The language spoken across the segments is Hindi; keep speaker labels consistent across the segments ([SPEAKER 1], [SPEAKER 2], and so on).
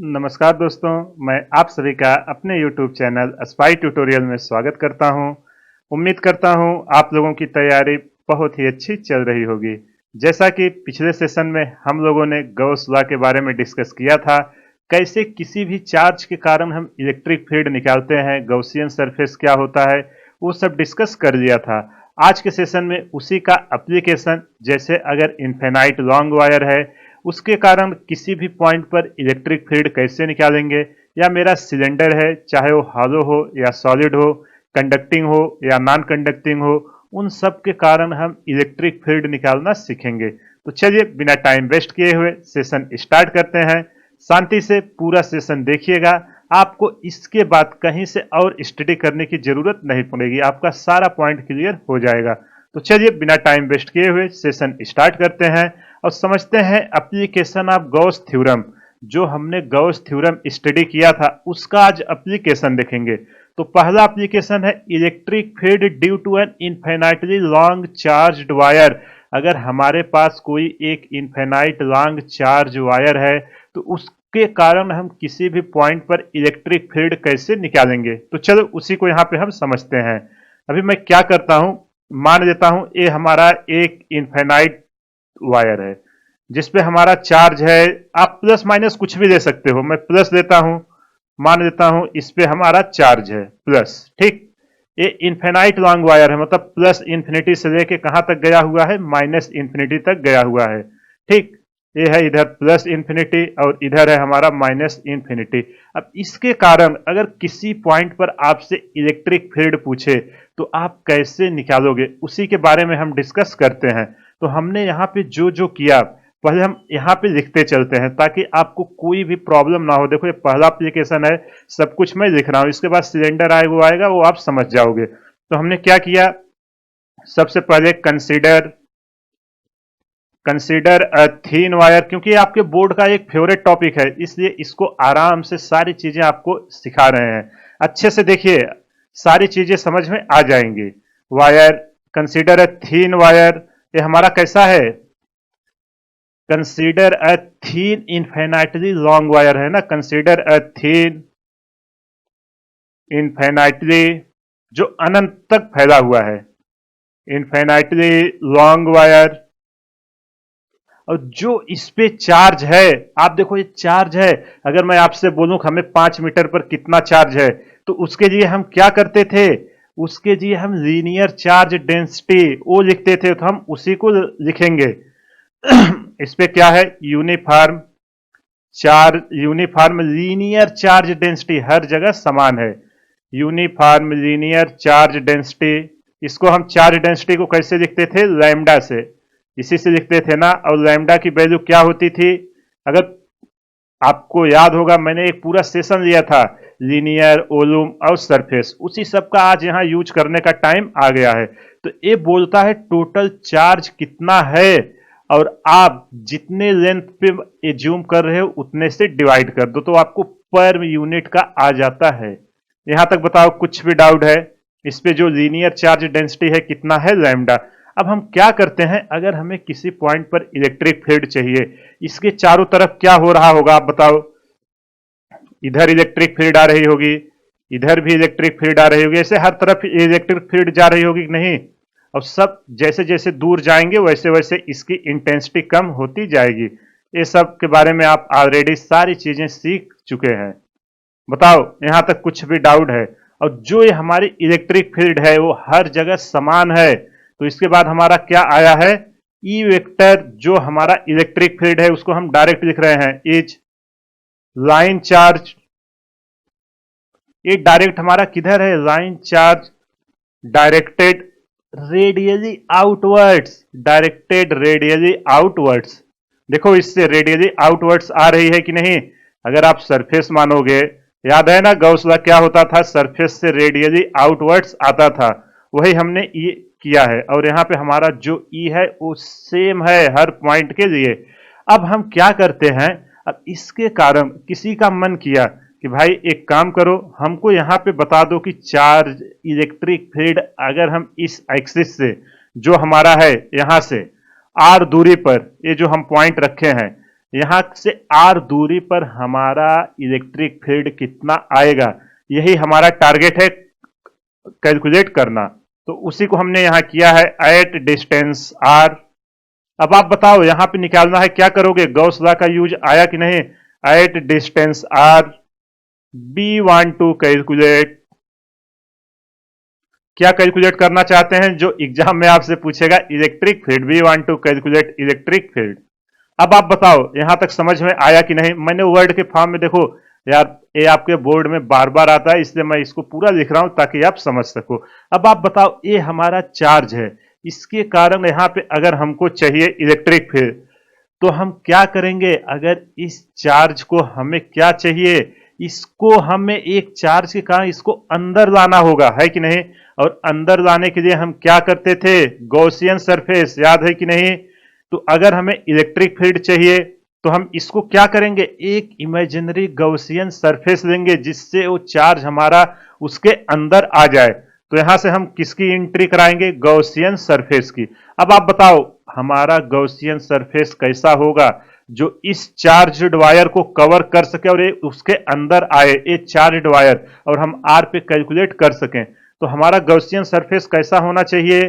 [SPEAKER 1] नमस्कार दोस्तों, मैं आप सभी का अपने YouTube चैनल स्पाई ट्यूटोरियल में स्वागत करता हूं। उम्मीद करता हूं आप लोगों की तैयारी बहुत ही अच्छी चल रही होगी। जैसा कि पिछले सेशन में हम लोगों ने गॉस लॉ के बारे में डिस्कस किया था, कैसे किसी भी चार्ज के कारण हम इलेक्ट्रिक फील्ड निकालते हैं, गॉसियन सरफेस क्या होता है, वो सब डिस्कस कर लिया था। आज के सेशन में उसी का एप्लीकेशन, जैसे अगर इनफिनाइट लॉन्ग वायर है उसके कारण किसी भी पॉइंट पर इलेक्ट्रिक फील्ड कैसे निकालेंगे, या मेरा सिलेंडर है चाहे वो हॉलो हो या सॉलिड हो, कंडक्टिंग हो या नॉन कंडक्टिंग हो, उन सब के कारण हम इलेक्ट्रिक फील्ड निकालना सीखेंगे। तो चलिए बिना टाइम वेस्ट किए हुए सेशन स्टार्ट करते हैं। शांति से पूरा सेशन देखिएगा, आपको इसके बाद कहीं से और स्टडी करने की जरूरत नहीं पड़ेगी, आपका सारा पॉइंट क्लियर हो जाएगा। तो चलिए बिना टाइम वेस्ट किए हुए सेशन स्टार्ट करते हैं और समझते हैं एप्लीकेशन ऑफ गॉस थ्योरम। जो हमने गॉस थ्योरम स्टडी किया था उसका आज एप्लीकेशन देखेंगे। तो पहला एप्लीकेशन है electric field due to an infinitely long charged wire. अगर हमारे पास कोई एक इनफिनाइट लॉन्ग चार्ज वायर है तो उसके कारण हम किसी भी पॉइंट पर इलेक्ट्रिक फील्ड कैसे निकालेंगे। तो चलो उसी को यहाँ पे हम समझते हैं। अभी मैं क्या करता हूँ, मान लेता हूँ ये हमारा एक इनफिनाइट वायर है जिसपे हमारा चार्ज है। आप प्लस माइनस कुछ भी ले सकते हो, मैं प्लस लेता हूं, मान लेता हूं इस पे हमारा चार्ज है प्लस। ठीक, ये इनफिनाइट लॉन्ग वायर है, मतलब प्लस इंफिनिटी से लेके कहां तक गया हुआ है, माइनस इंफिनिटी तक गया हुआ है। ठीक, ये है इधर प्लस इंफिनिटी और इधर है हमारा माइनस इंफिनिटी। अब इसके कारण अगर किसी पॉइंट पर आपसे इलेक्ट्रिक फील्ड पूछे तो आप कैसे निकालोगे, उसी के बारे में हम डिस्कस करते हैं। तो हमने यहाँ पे जो जो किया पहले हम यहाँ पे लिखते चलते हैं ताकि आपको कोई भी प्रॉब्लम ना हो। देखो ये पहला एप्लीकेशन है, सब कुछ मैं लिख रहा हूँ, इसके बाद सिलेंडर आएगा वो आप समझ जाओगे। तो हमने क्या किया, सबसे पहले कंसीडर अ थीन वायर, क्योंकि आपके बोर्ड का एक फेवरेट टॉपिक है इसलिए इसको आराम से सारी चीजें आपको सिखा रहे हैं। अच्छे से देखिए, सारी चीजें समझ में आ जाएंगी। Wire, consider a thin wire, ये हमारा कैसा है, consider a thin infinitely long wire है ना, कंसीडर अ थीन इनफिनाइटली, जो अनंत तक फैला हुआ है, इनफिनाइटली लॉन्ग वायर। और जो इस पे चार्ज है, आप देखो ये चार्ज है, अगर मैं आपसे बोलूं कि हमें 5 मीटर पर कितना चार्ज है तो उसके लिए हम क्या करते थे, उसके लिए हम लीनियर चार्ज डेंसिटी वो लिखते थे, तो हम उसी को लिखेंगे। इस पे क्या है, uniform charge, uniform linear charge density, हर जगह समान है, यूनिफॉर्म लीनियर चार्ज डेंसिटी। इसको हम चार्ज डेंसिटी को कैसे लिखते थे, लैम्डा से, इसी से लिखते थे ना। और लैम्डा की वैल्यू क्या होती थी, अगर आपको याद होगा मैंने एक पूरा सेशन लिया था लीनियर, वॉल्यूम और सरफेस, उसी सब का आज यहाँ यूज करने का टाइम आ गया है। तो ये बोलता है टोटल चार्ज कितना है और आप जितने लेंथ पे एज्यूम कर रहे हो उतने से डिवाइड कर दो तो आपको पर यूनिट का आ जाता है। यहां तक बताओ कुछ भी डाउट है, इस पे जो लीनियर चार्ज डेंसिटी है कितना है, लैम्डा। अब हम क्या करते हैं, अगर हमें किसी पॉइंट पर इलेक्ट्रिक फील्ड चाहिए, इसके चारों तरफ क्या हो रहा होगा आप बताओ, इधर इलेक्ट्रिक फील्ड आ रही होगी, इधर भी इलेक्ट्रिक फील्ड आ रही होगी, ऐसे हर तरफ इलेक्ट्रिक फील्ड जा रही होगी कि नहीं। और सब जैसे जैसे दूर जाएंगे वैसे वैसे इसकी इंटेंसिटी कम होती जाएगी। ये सब के बारे में आप ऑलरेडी सारी चीजें सीख चुके हैं। बताओ यहां तक कुछ भी डाउट है। और जो ये हमारी इलेक्ट्रिक फील्ड है वो हर जगह समान है, तो इसके बाद हमारा क्या आया है, ई वेक्टर, जो हमारा इलेक्ट्रिक फील्ड है उसको हम डायरेक्ट लिख रहे हैं इज लाइन चार्ज। ये डायरेक्ट हमारा किधर है, line charge directed radially outwards, directed radially outwards. देखो इससे रेडियली आउटवर्ड्स आ रही है कि नहीं। अगर आप सरफेस मानोगे, याद है ना गॉस लॉ क्या होता था, सरफेस से रेडियली आउटवर्ड्स आता था, वही हमने ये किया है। और यहाँ पे हमारा जो ई है वो सेम है हर पॉइंट के लिए। अब हम क्या करते हैं, अब इसके कारण किसी का मन किया कि भाई एक काम करो, हमको यहाँ पे बता दो कि चार्ज इलेक्ट्रिक फील्ड अगर हम इस एक्सिस से, जो हमारा है यहाँ से आर दूरी पर, ये जो हम पॉइंट रखे हैं, यहां से r दूरी पर हमारा इलेक्ट्रिक फील्ड कितना आएगा, यही हमारा टारगेट है कैलकुलेट करना। तो उसी को हमने यहां किया है एट डिस्टेंस r। अब आप बताओ यहां पे निकालना है, क्या करोगे, गॉस लॉ का यूज आया कि नहीं। At distance r we want to calculate, क्या कैलकुलेट करना चाहते हैं, जो एग्जाम में आपसे पूछेगा electric field, we want to calculate electric field. अब आप बताओ यहां तक समझ में आया कि नहीं। मैंने वर्ड के फॉर्म में, देखो यार ये आपके बोर्ड में बार बार आता है, इसलिए मैं इसको पूरा लिख रहा हूं ताकि आप समझ सको। अब आप बताओ ये हमारा चार्ज है, इसके कारण यहां पे अगर हमको चाहिए इलेक्ट्रिक फील्ड, तो हम क्या करेंगे, अगर इस चार्ज को हमें क्या चाहिए, इसको हमें एक चार्ज के कारण इसको अंदर लाना होगा, है कि नहीं। और अंदर लाने के लिए हम क्या करते थे, गॉसियन सरफेस, याद है कि नहीं। तो अगर हमें इलेक्ट्रिक फील्ड चाहिए तो हम इसको क्या करेंगे, एक इमेजिनरी गॉसियन सरफेस लेंगे जिससे वो चार्ज हमारा उसके अंदर आ जाए। तो यहां से हम किसकी एंट्री कराएंगे, गॉसियन सरफेस की। अब आप बताओ हमारा गॉसियन सरफेस कैसा होगा, जो इस चार्ज्ड वायर को कवर कर सके और ये उसके अंदर आए, ये चार्ज्ड वायर, और हम आर पे कैलकुलेट कर सकें। तो हमारा गॉसियन सरफेस कैसा होना चाहिए,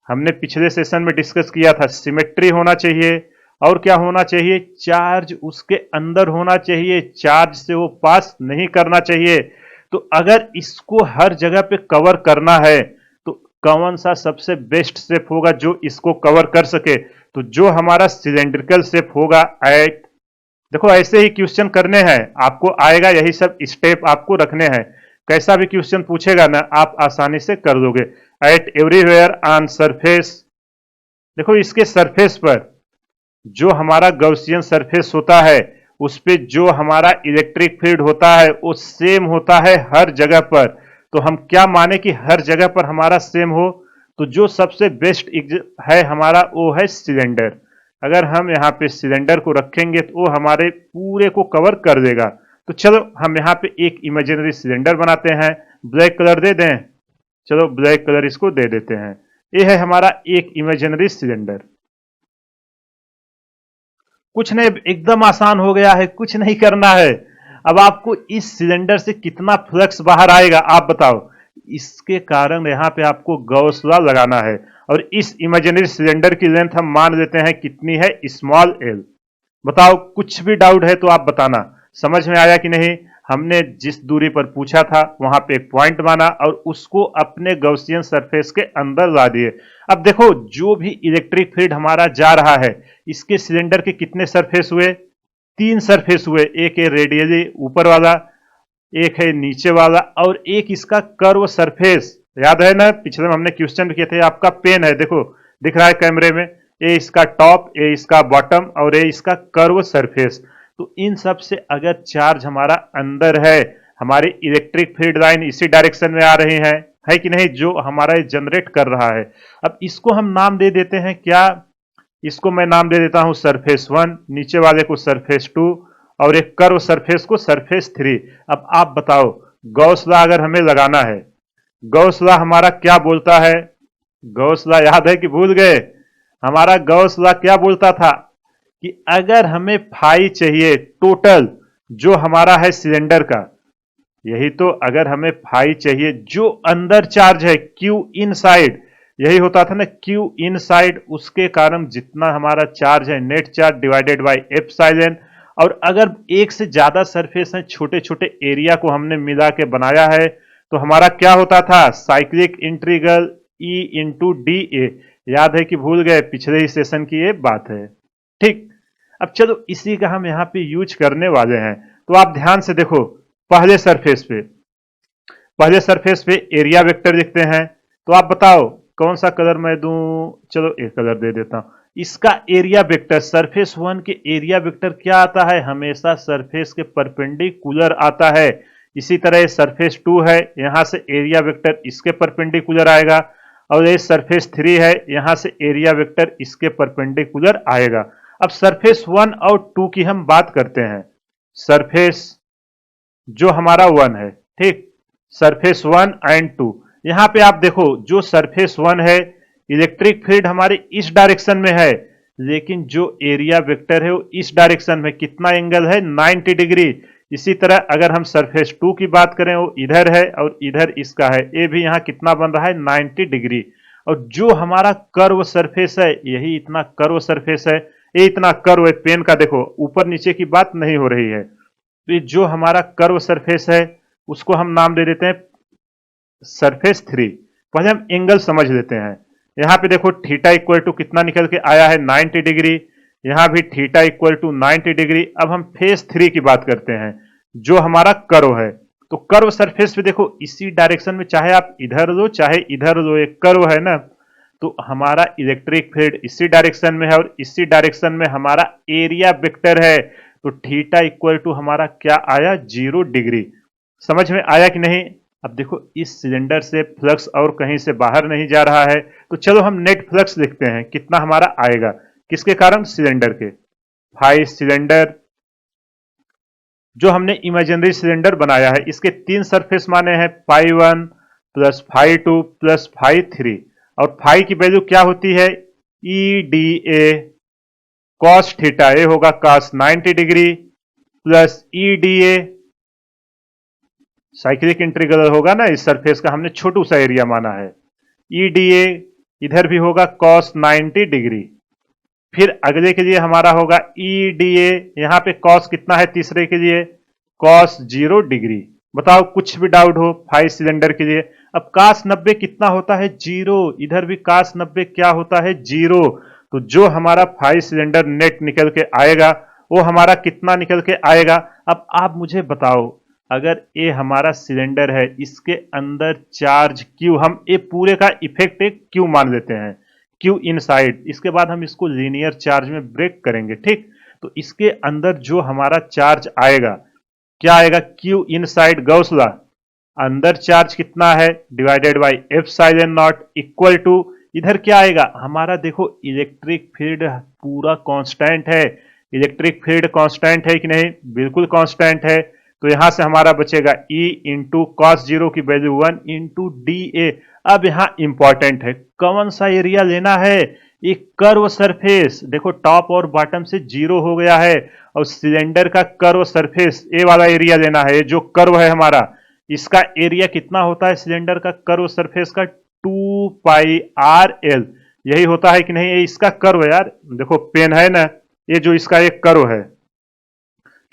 [SPEAKER 1] हमने पिछले सेशन में डिस्कस किया था, सिमेट्री होना चाहिए। और क्या होना चाहिए, चार्ज उसके अंदर होना चाहिए, चार्ज से वो पास नहीं करना चाहिए। तो अगर इसको हर जगह पे कवर करना है तो कौन सा सबसे बेस्ट शेप होगा जो इसको कवर कर सके, तो जो हमारा सिलेंड्रिकल शेप होगा एट, देखो ऐसे ही क्वेश्चन करने हैं आपको, आएगा यही सब स्टेप आपको रखने हैं, कैसा भी क्वेश्चन पूछेगा ना आप आसानी से कर दोगे। एट एवरीवेयर ऑन सरफेस, देखो इसके सरफेस पर जो हमारा गॉसियन सरफेस होता है उस पे जो हमारा इलेक्ट्रिक फील्ड होता है वो सेम होता है हर जगह पर। तो हम क्या माने कि हर जगह पर हमारा सेम हो, तो जो सबसे बेस्ट है हमारा वो है सिलेंडर। अगर हम यहाँ पे सिलेंडर को रखेंगे तो वो हमारे पूरे को कवर कर देगा। तो चलो हम यहाँ पे एक इमेजिनरी सिलेंडर बनाते हैं, ब्लैक कलर दे दें, चलो ब्लैक कलर इसको दे देते हैं। ये है हमारा एक इमेजिनरी सिलेंडर। कुछ नहीं, एकदम आसान हो गया है, कुछ नहीं करना है। अब आपको इस सिलेंडर से कितना फ्लक्स बाहर आएगा आप बताओ, इसके कारण यहां पे आपको गॉस लॉ लगाना है। और इस इमेजिनरी सिलेंडर की लेंथ हम मान लेते हैं कितनी है, स्मॉल एल। बताओ कुछ भी डाउट है तो आप बताना, समझ में आया कि नहीं। हमने जिस दूरी पर पूछा था वहां पे एक पॉइंट माना और उसको अपने गॉसियन सरफेस के अंदर ला दिए। अब देखो जो भी इलेक्ट्रिक फील्ड हमारा जा रहा है, इसके सिलेंडर के कितने सरफेस हुए, तीन सरफेस हुए, एक है रेडियली ऊपर वाला, एक है नीचे वाला, और एक इसका कर्व सरफेस। याद है ना, पिछले में हमने क्वेश्चन किए थे, आपका पेन है देखो दिख रहा है कैमरे में, ये इसका टॉप, ये इसका बॉटम और ये इसका कर्व सरफेस। तो इन सब से अगर चार्ज हमारा अंदर है, हमारी इलेक्ट्रिक फील्ड लाइन इसी डायरेक्शन में आ रही है कि नहीं, जो हमारा जनरेट कर रहा है। अब इसको हम नाम दे देते हैं क्या, इसको मैं नाम दे देता हूं सरफेस 1, नीचे वाले को सरफेस 2 और एक कर्व सरफेस को सरफेस 3। अब आप बताओ गॉस लॉ अगर हमें लगाना है, गॉस लॉ हमारा क्या बोलता है, गॉस लॉ याद है कि भूल गए, हमारा गॉस लॉ क्या बोलता था कि अगर हमें फाई चाहिए टोटल जो हमारा है सिलेंडर का, यही तो, अगर हमें फाई चाहिए जो अंदर चार्ज है क्यू इनसाइड, यही होता था ना क्यू इनसाइड, उसके कारण जितना हमारा चार्ज है net charge divided by epsilon. और अगर एक से ज्यादा सरफेस है, छोटे छोटे एरिया को हमने मिला के बनाया है, तो हमारा क्या होता था, cyclic integral E into D A. याद है कि भूल गए, पिछले ही सेशन की ये बात है। ठीक, अब चलो इसी का हम यहाँ पे यूज करने वाले हैं। तो आप ध्यान से देखो, पहले सरफेस पे एरिया वेक्टर लिखते हैं। तो आप बताओ कौन सा कलर मैं दूं, चलो एक कलर दे देता हूं। इसका एरिया वेक्टर, सरफेस 1 के एरिया वेक्टर क्या आता है, हमेशा सरफेस के परपेंडिकुलर आता है। इसी तरह सरफेस 2 है, यहां से एरिया वेक्टर इसके परपेंडिकुलर आएगा, और ये सरफेस 3 है, यहां से एरिया वेक्टर इसके परपेंडिकुलर आएगा। अब सरफेस 1 और 2 की हम बात करते हैं। सरफेस जो हमारा 1 है, ठीक, सरफेस 1 एंड 2, यहां पे आप देखो जो सरफेस 1 है, इलेक्ट्रिक फील्ड हमारे इस डायरेक्शन में है, लेकिन जो एरिया वेक्टर है वो इस डायरेक्शन में कितना एंगल है 90 डिग्री। इसी तरह अगर हम सरफेस 2 की बात करें वो इधर है और इधर इसका है, ये भी यहाँ कितना बन रहा है 90 डिग्री। और जो हमारा कर्व सरफेस है यही इतना कर्व सरफेस है, ये इतना कर्व है पेन का, देखो ऊपर नीचे की बात नहीं हो रही है। तो ये जो हमारा कर्व सरफेस है उसको हम नाम दे देते हैं सरफेस 3। पहले हम एंगल समझ लेते हैं। यहाँ पे देखो थीटा इक्वल टू कितना निकल के आया है 90 डिग्री, यहाँ भी थीटा इक्वल टू 90 डिग्री। अब हम फेस 3 की बात करते हैं जो हमारा कर्व है। तो कर्व सरफेस पे देखो इसी डायरेक्शन में, चाहे आप इधर लो चाहे इधर लो, एक कर्व है ना, तो हमारा इलेक्ट्रिक फील्ड इसी डायरेक्शन में है और इसी डायरेक्शन में हमारा एरिया वेक्टर है। तो थीटा इक्वल टू हमारा क्या आया 0 डिग्री। समझ में आया कि नहीं? अब देखो इस सिलेंडर से फ्लक्स और कहीं से बाहर नहीं जा रहा है, तो चलो हम नेट फ्लक्स लिखते हैं कितना हमारा आएगा, किसके कारण, सिलेंडर के। फाई सिलेंडर जो हमने इमेजिनरी सिलेंडर बनाया है इसके 3 सरफेस माने हैं phi 1 plus phi 2 plus phi 3। और फाई की वैल्यू क्या होती है E D A cos theta, A होगा cos 90 degree plus E D A cyclic integral होगा ना, इस सरफेस का हमने छोटू सा एरिया माना है। ई डी ए इधर भी होगा कॉस 90 डिग्री। फिर अगले के लिए हमारा होगा ई डी ए, यहां पे कॉस कितना है तीसरे के लिए, कॉस 0 डिग्री। बताओ कुछ भी डाउट हो फाइव सिलेंडर के लिए। अब कास 90 कितना होता है 0, इधर भी कास 90 क्या होता है 0। तो जो हमारा फाइव सिलेंडर नेट निकल के आएगा वो हमारा कितना निकल के आएगा। अब आप मुझे बताओ, अगर ये हमारा सिलेंडर है इसके अंदर चार्ज क्यू, हम ये पूरे का इफेक्ट एक क्यू मान लेते हैं, क्यू इनसाइड। इसके बाद हम इसको लीनियर चार्ज में ब्रेक करेंगे, ठीक। तो इसके अंदर जो हमारा चार्ज आएगा क्या आएगा, क्यू इनसाइड गॉस लॉ, अंदर चार्ज कितना है divided by epsilon not equal to, इधर क्या आएगा हमारा, देखो इलेक्ट्रिक फील्ड पूरा कांस्टेंट है। इलेक्ट्रिक फील्ड कांस्टेंट है कि नहीं, बिल्कुल कांस्टेंट है। तो यहां से हमारा बचेगा E इंटू कॉस 0 की वैल्यू 1 इंटू डी ए। अब यहां इंपॉर्टेंट है कौन सा एरिया लेना है, एक कर्व सरफेस। देखो टॉप और बॉटम से 0 हो गया है और सिलेंडर का कर्व सरफेस ए वाला एरिया लेना है। जो कर्व है हमारा इसका एरिया कितना होता है सिलेंडर का कर्व सरफेस का 2 पाई आर एल, यही होता है कि नहीं, ये इसका कर्व है यार, देखो पेन है ना, ये जो इसका एक कर्व है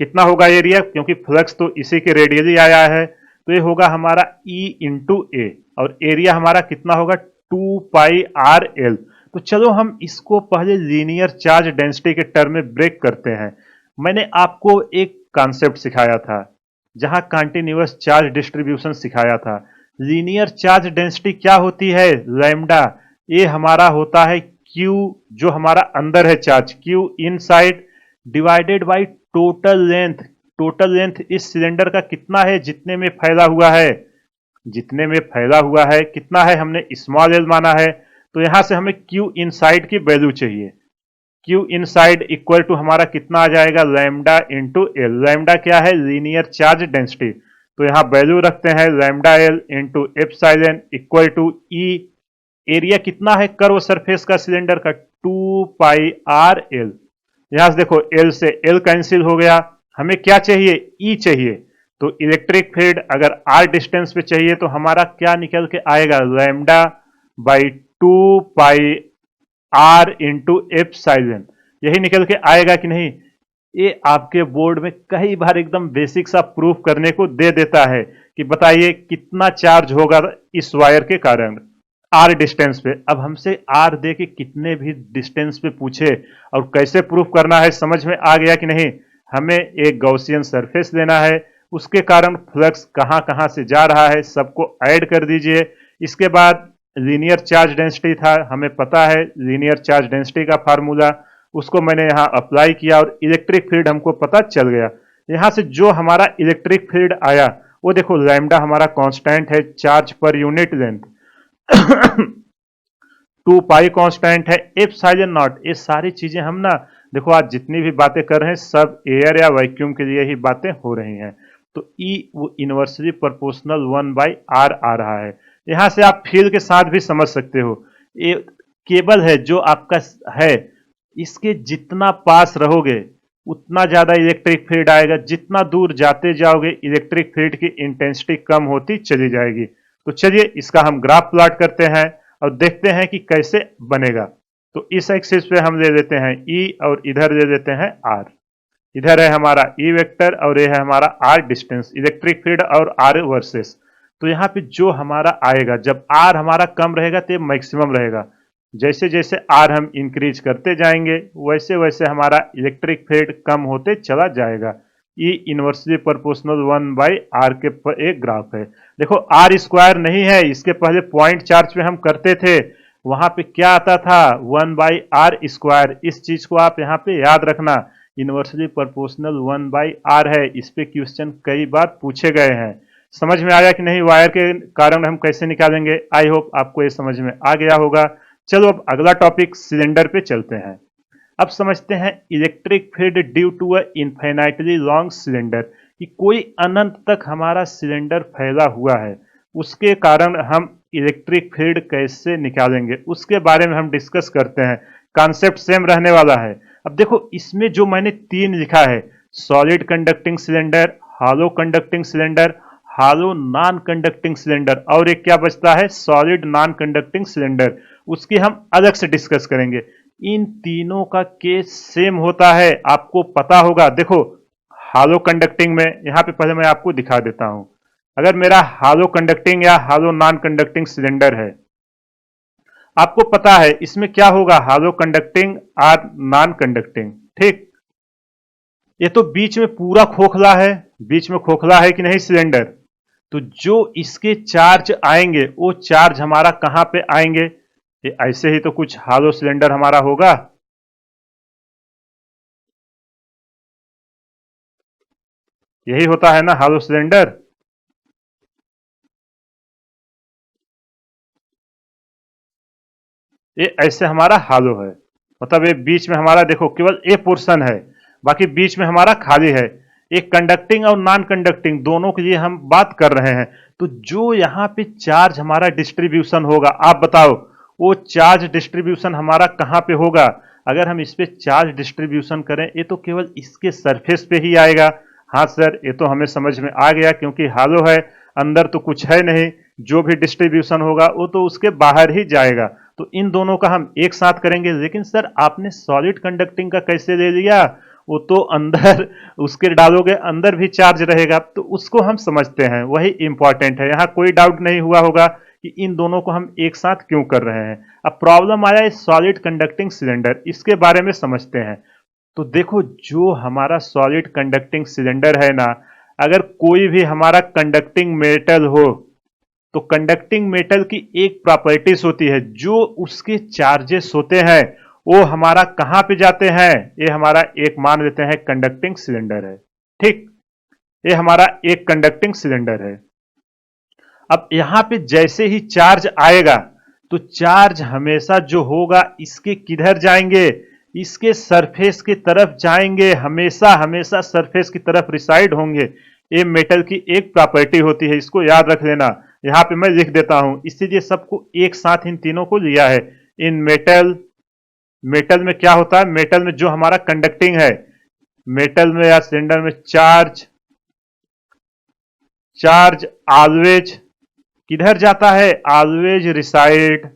[SPEAKER 1] कितना होगा एरिया, क्योंकि फ्लक्स तो इसी के रेडियली आया है, तो ये होगा हमारा E इंटू ए और एरिया हमारा कितना होगा 2 पाई आर एल। तो चलो हम इसको पहले लीनियर चार्ज डेंसिटी के टर्म में ब्रेक करते हैं। मैंने आपको एक कॉन्सेप्ट सिखाया था जहां कंटिन्यूअस चार्ज डिस्ट्रीब्यूशन सिखाया था। लीनियर चार्ज डेंसिटी क्या होती है, लैम्डा। ये हमारा होता है क्यू जो हमारा अंदर है charge, Q inside divided by total length. Total length इस सिलेंडर का कितना है, जितने में फैला हुआ है, जितने में फैला हुआ है कितना है, हमने स्मॉल एल माना है। तो यहां से हमें क्यू इनसाइड की वैल्यू चाहिए, क्यू इनसाइड इक्वल टू हमारा कितना आ जाएगा लैम्डा इंटू एल। लैम्डा क्या है, लीनियर चार्ज डेंसिटी। तो यहां वैल्यू रखते हैं lambda L into epsilon equal to E. Area कितना है कर्व सरफेस का सिलेंडर का 2 पाई आर एल। यहां से देखो एल से एल कैंसिल हो गया, हमें क्या चाहिए ई चाहिए। तो इलेक्ट्रिक फील्ड अगर आर डिस्टेंस पे चाहिए तो हमारा क्या निकल के आएगा lambda by 2 pi R into epsilon, यही निकल के आएगा कि नहीं। ये आपके बोर्ड में कई बार एकदम बेसिक सा प्रूफ करने को दे देता है कि बताइए कितना चार्ज होगा इस वायर के कारण आर डिस्टेंस पे। अब हमसे आर दे के कितने भी डिस्टेंस पे पूछे और कैसे प्रूफ करना है समझ में आ गया कि नहीं। हमें एक गॉसियन सरफेस लेना है, उसके कारण फ्लक्स कहां कहां से जा रहा है सबको ऐड कर दीजिए। इसके बाद लीनियर चार्ज डेंसिटी था, हमें पता है लीनियर चार्ज डेंसिटी का फार्मूला, उसको मैंने यहाँ अप्लाई किया और इलेक्ट्रिक फील्ड हमको पता चल गया। यहां से जो हमारा इलेक्ट्रिक फील्ड आया वो देखो लैम्डा हमारा कांस्टेंट है चार्ज पर यूनिट लेंथ 2 पाई कांस्टेंट है, एप्सिलॉन नॉट। ये सारी चीजें हम ना, देखो आज जितनी भी बातें कर रहे हैं सब एयर या वैक्यूम के लिए ही बातें हो रही हैं। तो ई वो इनवर्सली प्रोपोर्शनल 1/r आ रहा है। यहां से आप फील के साथ भी समझ सकते हो, ये केबल है जो आपका है इसके जितना पास रहोगे उतना ज्यादा इलेक्ट्रिक फील्ड आएगा, जितना दूर जाते जाओगे इलेक्ट्रिक फील्ड की इंटेंसिटी कम होती चली जाएगी। तो चलिए इसका हम ग्राफ प्लॉट करते हैं और देखते हैं कि कैसे बनेगा। तो इस एक्सिस पे हम ले लेते हैं E और इधर ले लेते हैं R। इधर है हमारा E वेक्टर और ये है हमारा R डिस्टेंस, इलेक्ट्रिक फील्ड और R वर्सेस। तो यहाँ पे जो हमारा आएगा, जब R हमारा कम रहेगा तो ये मैक्सिमम रहेगा। जैसे जैसे R हम इंक्रीज करते जाएंगे वैसे वैसे हमारा इलेक्ट्रिक फील्ड कम होते चला जाएगा। E इनवर्सली प्रोपोर्शनल 1/R के एक ग्राफ है। देखो R स्क्वायर नहीं है, इसके पहले पॉइंट चार्ज पे हम करते थे, वहां पे क्या आता था 1/R स्क्वायर। इस चीज को आप यहाँ पे याद रखना, इनवर्सली प्रोपोर्शनल 1/R है। इस पे क्वेश्चन कई बार पूछे गए हैं। समझ में आया कि नहीं वायर के कारण हम कैसे निकालेंगे? आई होप आपको ये समझ में आ गया होगा। चलो अब अगला टॉपिक सिलेंडर पे चलते हैं। अब समझते हैं electric field due to a infinitely long cylinder, कि कोई अनंत तक हमारा सिलेंडर फैला हुआ है, उसके कारण हम इलेक्ट्रिक फील्ड कैसे निकालेंगे उसके बारे में हम डिस्कस करते हैं। कॉन्सेप्ट सेम रहने वाला है। अब देखो इसमें जो मैंने तीन लिखा है, solid conducting cylinder, hollow conducting cylinder, hollow non conducting cylinder, और एक क्या बचता है सॉलिड नॉन कंडक्टिंग सिलेंडर, उसकी हम अलग से डिस्कस करेंगे। इन तीनों का केस सेम होता है, आपको पता होगा। देखो हॉलो कंडक्टिंग में यहां पे पहले मैं आपको दिखा देता हूं। अगर मेरा हॉलो कंडक्टिंग या हॉलो नॉन कंडक्टिंग सिलेंडर है, आपको पता है इसमें क्या होगा, हॉलो कंडक्टिंग और नॉन कंडक्टिंग, ठीक। ये तो बीच में पूरा खोखला है, बीच में खोखला है कि नहीं सिलेंडर, तो जो इसके चार्ज आएंगे वो चार्ज हमारा कहां पे आएंगे? ये ऐसे ही तो कुछ हॉलो सिलेंडर हमारा होगा। यही होता है ना हॉलो सिलेंडर। ये ऐसे हमारा हॉलो है, मतलब ये बीच में हमारा देखो केवल ए पोर्शन है, बाकी बीच में हमारा खाली है। एक कंडक्टिंग और नॉन कंडक्टिंग दोनों के लिए हम बात कर रहे हैं। तो जो यहाँ पे चार्ज हमारा डिस्ट्रीब्यूशन होगा, आप बताओ वो चार्ज डिस्ट्रीब्यूशन हमारा कहाँ पे होगा? अगर हम इस पे चार्ज डिस्ट्रीब्यूशन करें, ये तो केवल इसके सरफेस पे ही आएगा। हाँ सर, ये तो हमें समझ में आ गया, क्योंकि हॉलो है, अंदर तो कुछ है नहीं, जो भी डिस्ट्रीब्यूशन होगा वो तो उसके बाहर ही जाएगा। तो इन दोनों का हम एक साथ करेंगे। लेकिन सर आपने सॉलिड कंडक्टिंग का कैसे ले लिया? वो तो अंदर उसके डालोगे अंदर भी चार्ज रहेगा, तो उसको हम समझते हैं, वही इंपॉर्टेंट है। यहाँ कोई डाउट नहीं हुआ होगा कि इन दोनों को हम एक साथ क्यों कर रहे हैं। अब प्रॉब्लम आया इस सॉलिड कंडक्टिंग सिलेंडर, इसके बारे में समझते हैं। तो देखो जो हमारा सॉलिड कंडक्टिंग सिलेंडर है ना, अगर कोई भी हमारा कंडक्टिंग मेटल हो, तो कंडक्टिंग मेटल की एक प्रॉपर्टीज होती है, जो उसके चार्जेस होते हैं वो हमारा कहां पे जाते हैं? ये हमारा एक मान लेते हैं कंडक्टिंग सिलेंडर है, ठीक। ये हमारा एक कंडक्टिंग सिलेंडर है। अब यहां पे जैसे ही चार्ज आएगा, तो चार्ज हमेशा जो होगा इसके किधर जाएंगे? इसके सरफेस की तरफ जाएंगे, हमेशा हमेशा सरफेस की तरफ रिसाइड होंगे। ये मेटल की एक प्रॉपर्टी होती है, इसको याद रख लेना। यहां पे मैं लिख देता हूं, इसीलिए सबको एक साथ इन तीनों को लिया है। इन मेटल, मेटल में क्या होता है, मेटल में जो हमारा कंडक्टिंग है, मेटल में या सिलेंडर में चार्ज, चार्ज ऑलवेज किधर जाता है? Always reside,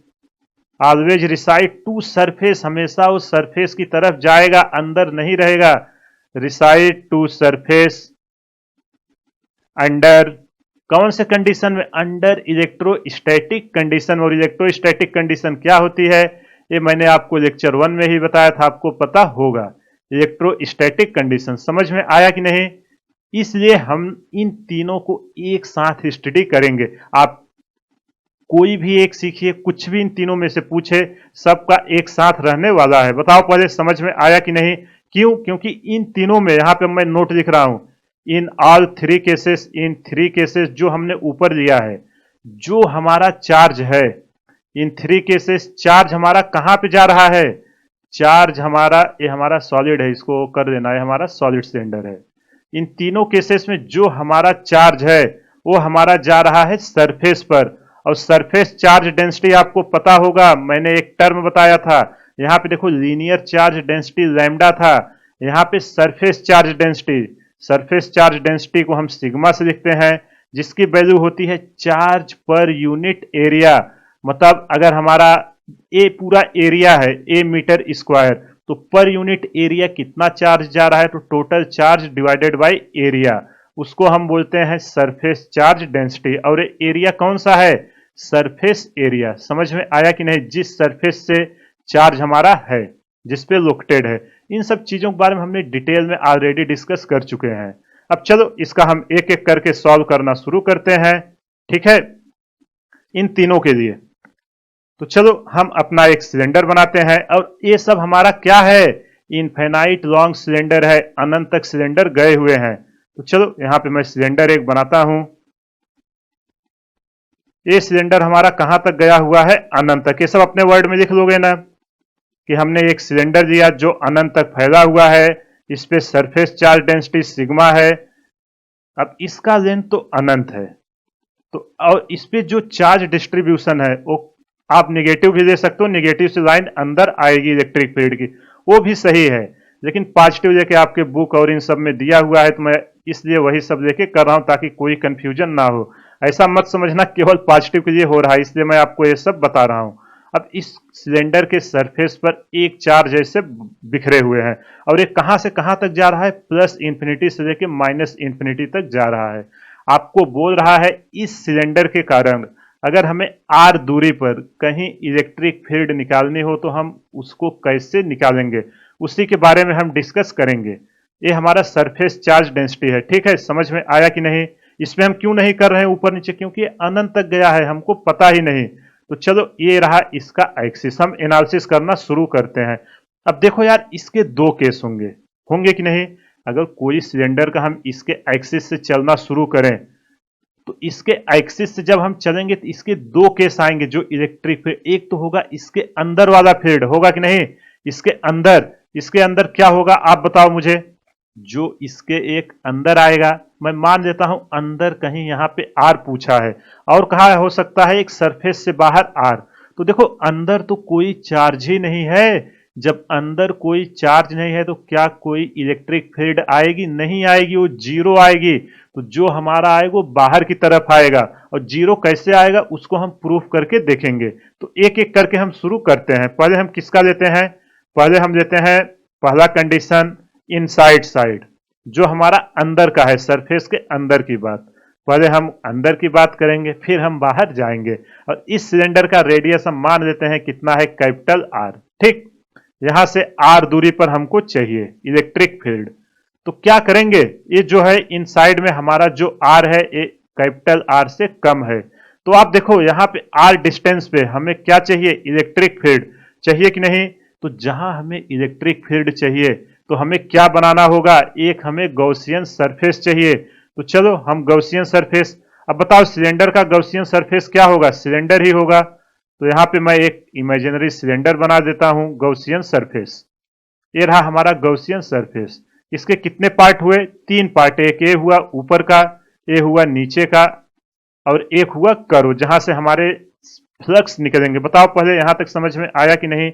[SPEAKER 1] always reside to surface, हमेशा उस सरफेस की तरफ जाएगा, अंदर नहीं रहेगा। रिसाइड टू सरफेस अंडर कौन से कंडीशन में? Under electrostatic condition. और इलेक्ट्रोस्टैटिक कंडीशन क्या होती है? ये मैंने आपको लेक्चर 1 में ही बताया था, आपको पता होगा। इलेक्ट्रोस्टैटिक कंडीशन समझ में आया कि नहीं? इसलिए हम इन तीनों को एक साथ स्टडी करेंगे। आप कोई भी एक सीखिए, कुछ भी इन तीनों में से पूछे, सबका एक साथ रहने वाला है। बताओ पहले समझ में आया कि नहीं? क्यों? क्योंकि इन तीनों में, यहां पे मैं नोट लिख रहा हूं, in all three cases, in three cases जो हमने ऊपर लिया है, जो हमारा चार्ज है, इन थ्री केसेस चार्ज हमारा कहां पे जा रहा है? चार्ज हमारा, ये हमारा सॉलिड है, इसको कर देना, ये हमारा सॉलिड सिलेंडर है। इन तीनों केसेस में जो हमारा चार्ज है वो हमारा जा रहा है सरफेस पर। और सरफेस चार्ज डेंसिटी आपको पता होगा, मैंने एक टर्म बताया था, यहाँ पे देखो लीनियर चार्ज डेंसिटी लैम्डा था, यहाँ पे surface charge density, surface charge density को हम सिग्मा से लिखते हैं, जिसकी वैल्यू होती है चार्ज पर यूनिट एरिया। मतलब अगर हमारा ए पूरा एरिया है ए मीटर स्क्वायर, तो पर यूनिट एरिया कितना चार्ज जा रहा है, तो total charge divided by area, उसको हम बोलते हैं सरफेस चार्ज डेंसिटी। और एरिया कौन सा है, सरफेस एरिया। समझ में आया कि नहीं, जिस सरफेस से चार्ज हमारा है, जिस पे लोकेटेड है। इन सब चीजों के बारे में हमने डिटेल में ऑलरेडी डिस्कस कर चुके हैं। अब चलो इसका हम एक एक करके सॉल्व करना शुरू करते हैं, ठीक है, इन तीनों के लिए। तो चलो हम अपना एक सिलेंडर बनाते हैं, और ये सब हमारा क्या है, इनफाइनाइट लॉन्ग सिलेंडर है, अनंत तक सिलेंडर गए हुए हैं। तो चलो यहां पे मैं सिलेंडर एक बनाता हूं। ये सिलेंडर हमारा कहां तक गया हुआ है, अनंत तक। ये सब अपने वर्ड में लिख लोगे ना, कि हमने एक सिलेंडर दिया जो अनंत तक फैला हुआ है, इस पे सरफेस चार्ज डेंसिटी सिग्मा है। अब इसका लेंथ तो अनंत है, तो और इस पे जो चार्ज डिस्ट्रीब्यूशन है वो आप निगेटिव भी ले सकते हो, निगेटिव से लाइन अंदर आएगी इलेक्ट्रिक फील्ड की, वो भी सही है। लेकिन पॉजिटिव लेके आपके बुक और इन सब में दिया हुआ है, तो मैं इसलिए वही सब लेके कर रहा हूं ताकि कोई कंफ्यूजन ना हो। ऐसा मत समझना केवल पॉजिटिव के लिए हो रहा है, इसलिए मैं आपको ये सब बता रहा हूं। अब इस सिलेंडर के सरफेस पर एक चार्ज ऐसे बिखरे हुए हैं, और ये कहां से कहां तक जा रहा है, प्लस इंफिनिटी से लेके माइनस इंफिनिटी तक जा रहा है। आपको बोल रहा है इस सिलेंडर के कारण अगर हमें आर दूरी पर कहीं इलेक्ट्रिक फील्ड निकालनी हो तो हम उसको कैसे निकालेंगे, उसी के बारे में हम डिस्कस करेंगे। ये हमारा सरफेस चार्ज डेंसिटी है, ठीक है, समझ में आया कि नहीं। इसमें हम क्यों नहीं कर रहे हैं ऊपर नीचे, क्योंकि अनंत तक गया है, हमको पता ही नहीं। तो चलो ये रहा इसका एक्सिस, हम एनालिसिस करना शुरू करते हैं। अब देखो यार, इसके दो केस होंगे, होंगे कि नहीं। अगर कोई सिलेंडर का हम इसके एक्सिस से चलना शुरू करें, तो इसके एक्सिस से जब हम चलेंगे तो इसके दो केस आएंगे जो इलेक्ट्रिक फील्ड। एक तो होगा इसके अंदर वाला फील्ड, होगा कि नहीं, इसके अंदर। इसके अंदर क्या होगा आप बताओ मुझे, जो इसके एक अंदर आएगा, मैं मान लेता हूं अंदर कहीं यहां पे आर पूछा है, और कहा हो सकता है एक सरफेस से बाहर आर। तो देखो अंदर तो कोई चार्ज ही नहीं है, जब अंदर कोई चार्ज नहीं है तो क्या कोई इलेक्ट्रिक फील्ड आएगी, नहीं आएगी, वो जीरो आएगी। तो जो हमारा आएगा वो बाहर की तरफ आएगा, और जीरो कैसे आएगा उसको हम प्रूफ करके देखेंगे। तो एक एक करके हम शुरू करते हैं। पहले हम किसका लेते हैं, पहले हम लेते हैं पहला कंडीशन इनसाइड साइड, जो हमारा अंदर का है, सरफेस के अंदर की बात। पहले हम अंदर की बात करेंगे, फिर हम बाहर जाएंगे। और इस सिलेंडर का रेडियस हम मान लेते हैं कितना है, कैपिटल आर, ठीक। यहां से आर दूरी पर हमको चाहिए इलेक्ट्रिक फील्ड। तो क्या करेंगे, ये जो है इनसाइड में हमारा जो आर है ये कैपिटल आर से कम है। तो आप देखो यहाँ पे आर डिस्टेंस पे हमें क्या चाहिए, इलेक्ट्रिक फील्ड चाहिए कि नहीं। तो जहां हमें इलेक्ट्रिक फील्ड चाहिए तो हमें क्या बनाना होगा, एक हमें गॉसियन सरफेस चाहिए। तो चलो हम गॉसियन सरफेस, अब बताओ सिलेंडर का गॉसियन सरफेस क्या होगा, सिलेंडर ही होगा। तो यहां पे मैं एक इमेजिनरी सिलेंडर बना देता हूं, गॉसियन सरफेस। ये रहा हमारा गॉसियन सरफेस। इसके कितने पार्ट हुए, तीन पार्ट, एक ये हुआ ऊपर का, ये हुआ नीचे का, और एक हुआ कर्व जहां से हमारे फ्लक्स निकलेंगे। बताओ पहले यहां तक समझ में आया कि नहीं।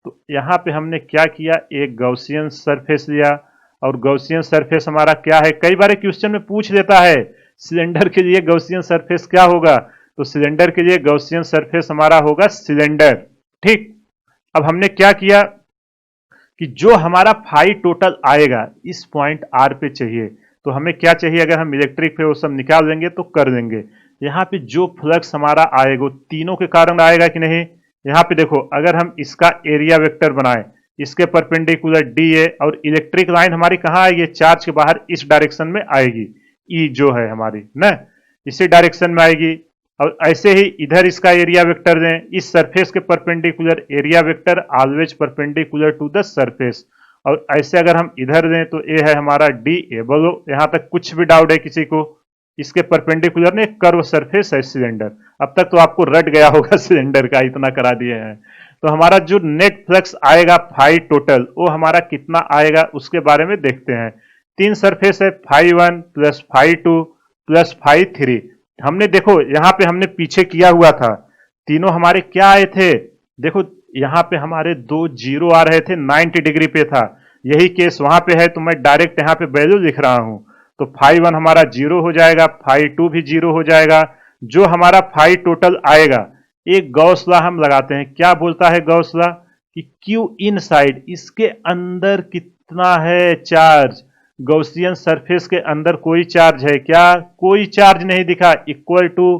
[SPEAKER 1] तो यहां पे हमने क्या किया, एक गॉसियन सरफेस लिया, और गॉसियन सरफेस हमारा क्या है, कई बार क्वेश्चन में पूछ लेता है सिलेंडर के लिए गॉसियन सरफेस क्या होगा। तो सिलेंडर के लिए गॉसियन सरफेस हमारा होगा सिलेंडर, ठीक। अब हमने क्या किया कि जो हमारा फाई टोटल आएगा इस पॉइंट आर पे चाहिए। तो हमें क्या चाहिए, अगर हम इलेक्ट्रिक पे वो सब निकाल देंगे तो कर देंगे। यहाँ पे जो फ्लक्स हमारा आएगा वो तीनों के कारण आएगा कि नहीं। यहाँ पे देखो, अगर हम इसका एरिया वेक्टर बनाएं, इसके परपेंडिकुलर डी ए, और इलेक्ट्रिक लाइन हमारी कहाँ आएगी, चार्ज के बाहर इस डायरेक्शन में आएगी, ई जो है हमारी ना, इसी डायरेक्शन में आएगी। और ऐसे ही इधर इसका एरिया वेक्टर दें, इस सरफेस के perpendicular area vector always perpendicular to the surface. और ऐसे अगर हम इधर दें तो ये है हमारा डी ए। बोलो यहां तक कुछ भी डाउट है किसी को, इसके परपेंडिकुलर ने कर्व सरफेस है सिलेंडर। अब तक तो आपको रट गया होगा सिलेंडर का, इतना करा दिए हैं। तो हमारा जो नेट फ्लक्स आएगा फाई टोटल, वो हमारा कितना आएगा उसके बारे में देखते हैं। तीन सरफेस है, phi 1 plus phi 2 plus phi 3। हमने देखो यहाँ पे हमने पीछे किया हुआ था, तीनों हमारे क्या आए थे, देखो यहाँ पे हमारे दो जीरो आ रहे थे, 90 डिग्री पे था। यही केस वहां पे है, तो मैं डायरेक्ट यहाँ पे वैल्यू लिख रहा हूं। तो फाई वन हमारा जीरो हो जाएगा, फाई टू भी जीरो हो जाएगा। जो हमारा फाई टोटल आएगा, एक गॉस लॉ हम लगाते हैं। क्या बोलता है गॉस लॉ कि क्यू इनसाइड, इसके अंदर कितना है चार्ज। गॉसियन सरफेस के अंदर कोई चार्ज है क्या? कोई चार्ज नहीं दिखा। Equal to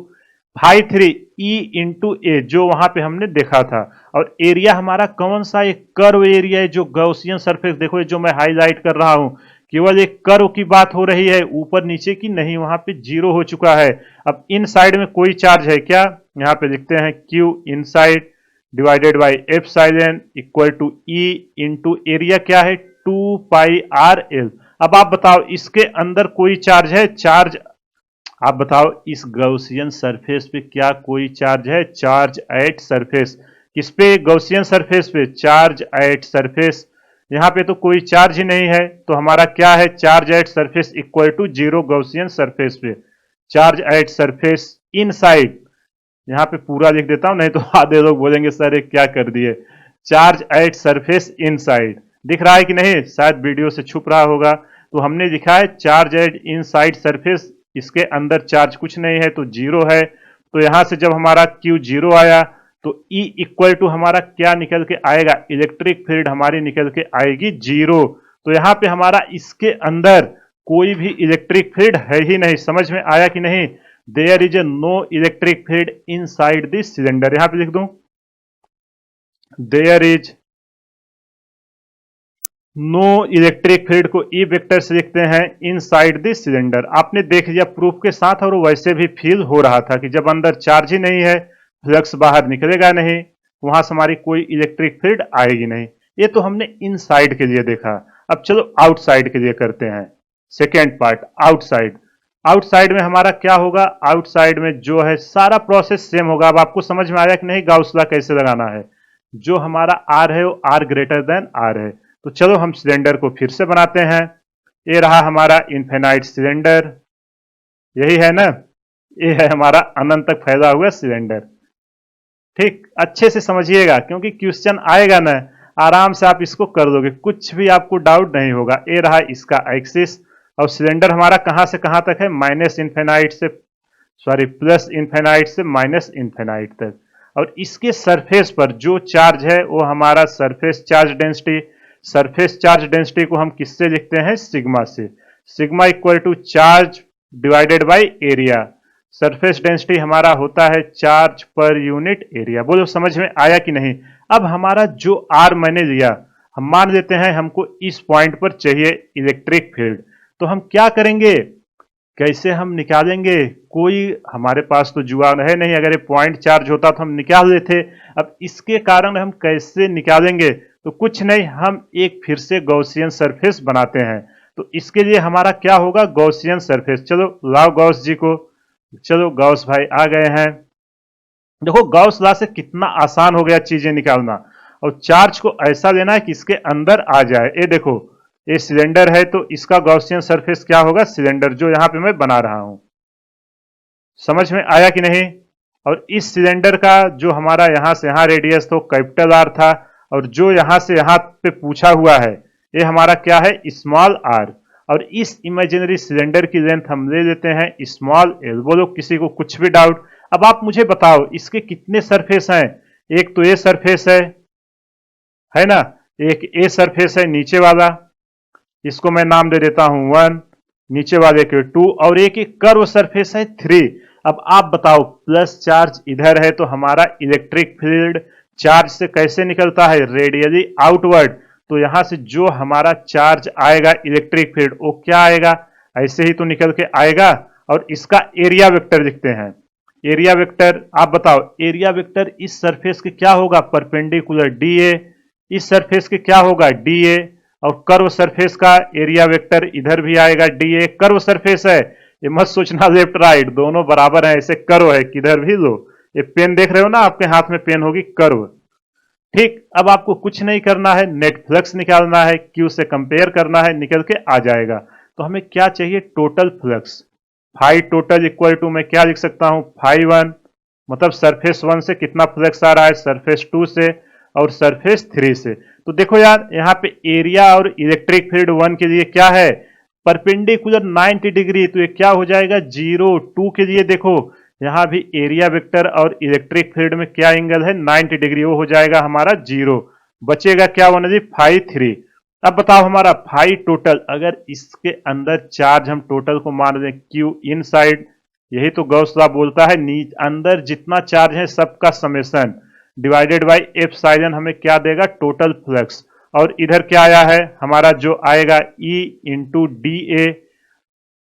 [SPEAKER 1] phi three E into A, जो वहां पे हमने देखा था। और एरिया हमारा कौन सा? एक कर्व एरिया है, जो गॉसियन सरफेस, देखो जो मैं हाईलाइट कर रहा हूं, केवल एक कर्व की बात हो रही है, ऊपर नीचे की नहीं। वहां पे जीरो हो चुका है। अब इन साइड में कोई चार्ज है क्या? यहाँ पे लिखते हैं Q inside divided by epsilon equal to E into area क्या है? 2πr_l। अब आप बताओ, इसके अंदर कोई चार्ज है? चार्ज आप बताओ, इस गॉसियन सरफेस पे क्या कोई चार्ज है? Charge at surface. किस पे? गॉसियन सरफेस पे। चार्ज एट सरफेस, यहां पे तो कोई चार्ज ही नहीं है। तो हमारा क्या है? Charge at surface equal to zero Gaussian surface पे। चार्ज एट सरफेस इनसाइड, यहां पे पूरा लिख देता हूं, नहीं तो आधे लोग बोलेंगे सर ये क्या कर दिए। चार्ज एट सरफेस इनसाइड, दिख रहा है कि नहीं? शायद वीडियो से छुप रहा होगा। तो हमने लिखा है चार्ज एट इनसाइड सरफेस, इसके अंदर चार्ज कुछ नहीं है तो जीरो है। तो यहां से जब हमारा क्यू जीरो आया, तो E इक्वल टू हमारा क्या निकल के आएगा? इलेक्ट्रिक फील्ड हमारी निकल के आएगी जीरो। तो यहां पे हमारा इसके अंदर कोई भी इलेक्ट्रिक फील्ड है ही नहीं। समझ में आया कि नहीं? There is a no electric field inside this cylinder. यहां पे लिख दूं, there is no electric field को ई वेक्टर से लिखते हैं इनसाइड दिस सिलेंडर। आपने देख लिया प्रूफ के साथ, और वैसे भी फील हो रहा था कि जब अंदर चार्ज ही नहीं है, फ्लक्स बाहर निकलेगा नहीं, वहां से हमारी कोई इलेक्ट्रिक फील्ड आएगी नहीं। ये तो हमने इनसाइड के लिए देखा। अब चलो आउटसाइड के लिए करते हैं। Second part, outside. आउटसाइड में हमारा क्या होगा? आउटसाइड में जो है सारा प्रोसेस सेम होगा। अब आपको समझ में आया कि नहीं गाउस लॉ कैसे लगाना है? जो हमारा आर है वो आर ग्रेटर देन आर है। तो चलो हम सिलेंडर को फिर से बनाते हैं। ये रहा हमारा इनफिनाइट सिलेंडर, यही है ना? ये है हमारा अनंत तक फैला हुआ सिलेंडर। ठीक, अच्छे से समझिएगा, क्योंकि क्वेश्चन आएगा ना, आराम से आप इसको कर दोगे, कुछ भी आपको डाउट नहीं होगा। ये रहा इसका एक्सिस, और सिलेंडर हमारा कहां से कहां तक है? माइनस इनफिनाइट से, सॉरी प्लस इनफिनाइट से माइनस इनफिनाइट तक। और इसके सरफेस पर जो चार्ज है वो हमारा surface charge density. Surface charge density को हम किससे लिखते हैं? सिग्मा से। Sigma equal to charge divided by area. Surface density हमारा होता है चार्ज पर यूनिट एरिया। बोलो समझ में आया कि नहीं? अब हमारा जो आर मैंने लिया, हम मान लेते हैं हमको इस पॉइंट पर चाहिए इलेक्ट्रिक फील्ड। तो हम क्या करेंगे? कैसे हम निकालेंगे? कोई हमारे पास तो जुआ है नहीं। अगर ये पॉइंट चार्ज होता तो हम निकाल लेते। अब इसके कारण हम कैसे निकालेंगे? तो कुछ नहीं, हम एक फिर से गॉसियन सरफेस बनाते हैं। तो इसके लिए हमारा क्या होगा? Gaussian surface. चलो लाओ गॉस जी को। चलो गॉस भाई आ गए हैं। देखो गॉस लॉ से कितना आसान हो गया चीजें निकालना। और चार्ज को ऐसा लेना है कि इसके अंदर आ जाए। ये देखो, ये सिलेंडर है, तो इसका गॉसियन सरफेस क्या होगा? सिलेंडर, जो यहां पे मैं बना रहा हूं। समझ में आया कि नहीं? और इस सिलेंडर का जो हमारा यहां से यहां रेडियस तो कैपिटल आर था, और जो यहां से यहां पे पूछा हुआ है, ये हमारा क्या है? Small R. और इस इमेजिनरी सिलेंडर की लेंथ हम ले लेते हैं स्मॉल एल। बोलो किसी को कुछ भी डाउट? अब आप मुझे बताओ, इसके कितने सरफेस हैं? एक तो ये सरफेस है ना? एक ए सरफेस है नीचे वाला, इसको मैं नाम दे देता हूं 1, नीचे वाले के 2, और एक कर्व सरफेस है 3। अब आप बताओ, प्लस चार्ज इधर है तो हमारा इलेक्ट्रिक फील्ड चार्ज से कैसे निकलता है? Radially outward. तो यहां से जो हमारा चार्ज आएगा इलेक्ट्रिक फील्ड, वो क्या आएगा? ऐसे ही तो निकल के आएगा। और इसका एरिया वेक्टर लिखते हैं। एरिया वेक्टर आप बताओ, एरिया वेक्टर इस सरफेस के क्या होगा? Perpendicular D A. इस सरफेस के क्या होगा? D A. और कर्व सरफेस का एरिया वेक्टर इधर भी आएगा डी ए। कर्व सरफेस है, ये मत सोचना लेफ्ट राइट दोनों बराबर है, ऐसे कर्व है, किधर भी लो। ये पेन देख रहे हो ना, आपके हाथ में पेन होगी कर्व। ठीक, अब आपको कुछ नहीं करना है, नेट फ्लक्स निकालना है, क्यू से कंपेयर करना है, निकल के आ जाएगा। तो हमें क्या चाहिए? Total flux. Phi total equal to मैं क्या लिख सकता हूं? फाई वन, मतलब सरफेस वन से कितना फ्लक्स आ रहा है? सरफेस टू से। और सरफेस 3 से। तो देखो यार यहाँ पे एरिया और इलेक्ट्रिक फील्ड 1 के लिए क्या है, परपेंडिकुलर 90 डिग्री, तो ये क्या हो जाएगा 0। 2 के लिए देखो यहाँ भी एरिया वेक्टर और इलेक्ट्रिक फील्ड में क्या एंगल है 90 डिग्री, वो हो जाएगा हमारा 0। बचेगा क्या वन जी फाई 3। अब बताओ हमारा फाई टोटल, अगर इसके अंदर चार्ज हम टोटल को मान दें क्यू इनसाइड, यही तो गॉस लॉ बोलता है अंदर जितना चार्ज है सबका समेशन डिवाइडेड बाय एप्सिलॉन हमें क्या देगा टोटल फ्लक्स। और इधर क्या आया है हमारा जो आएगा E इंटू डी ए,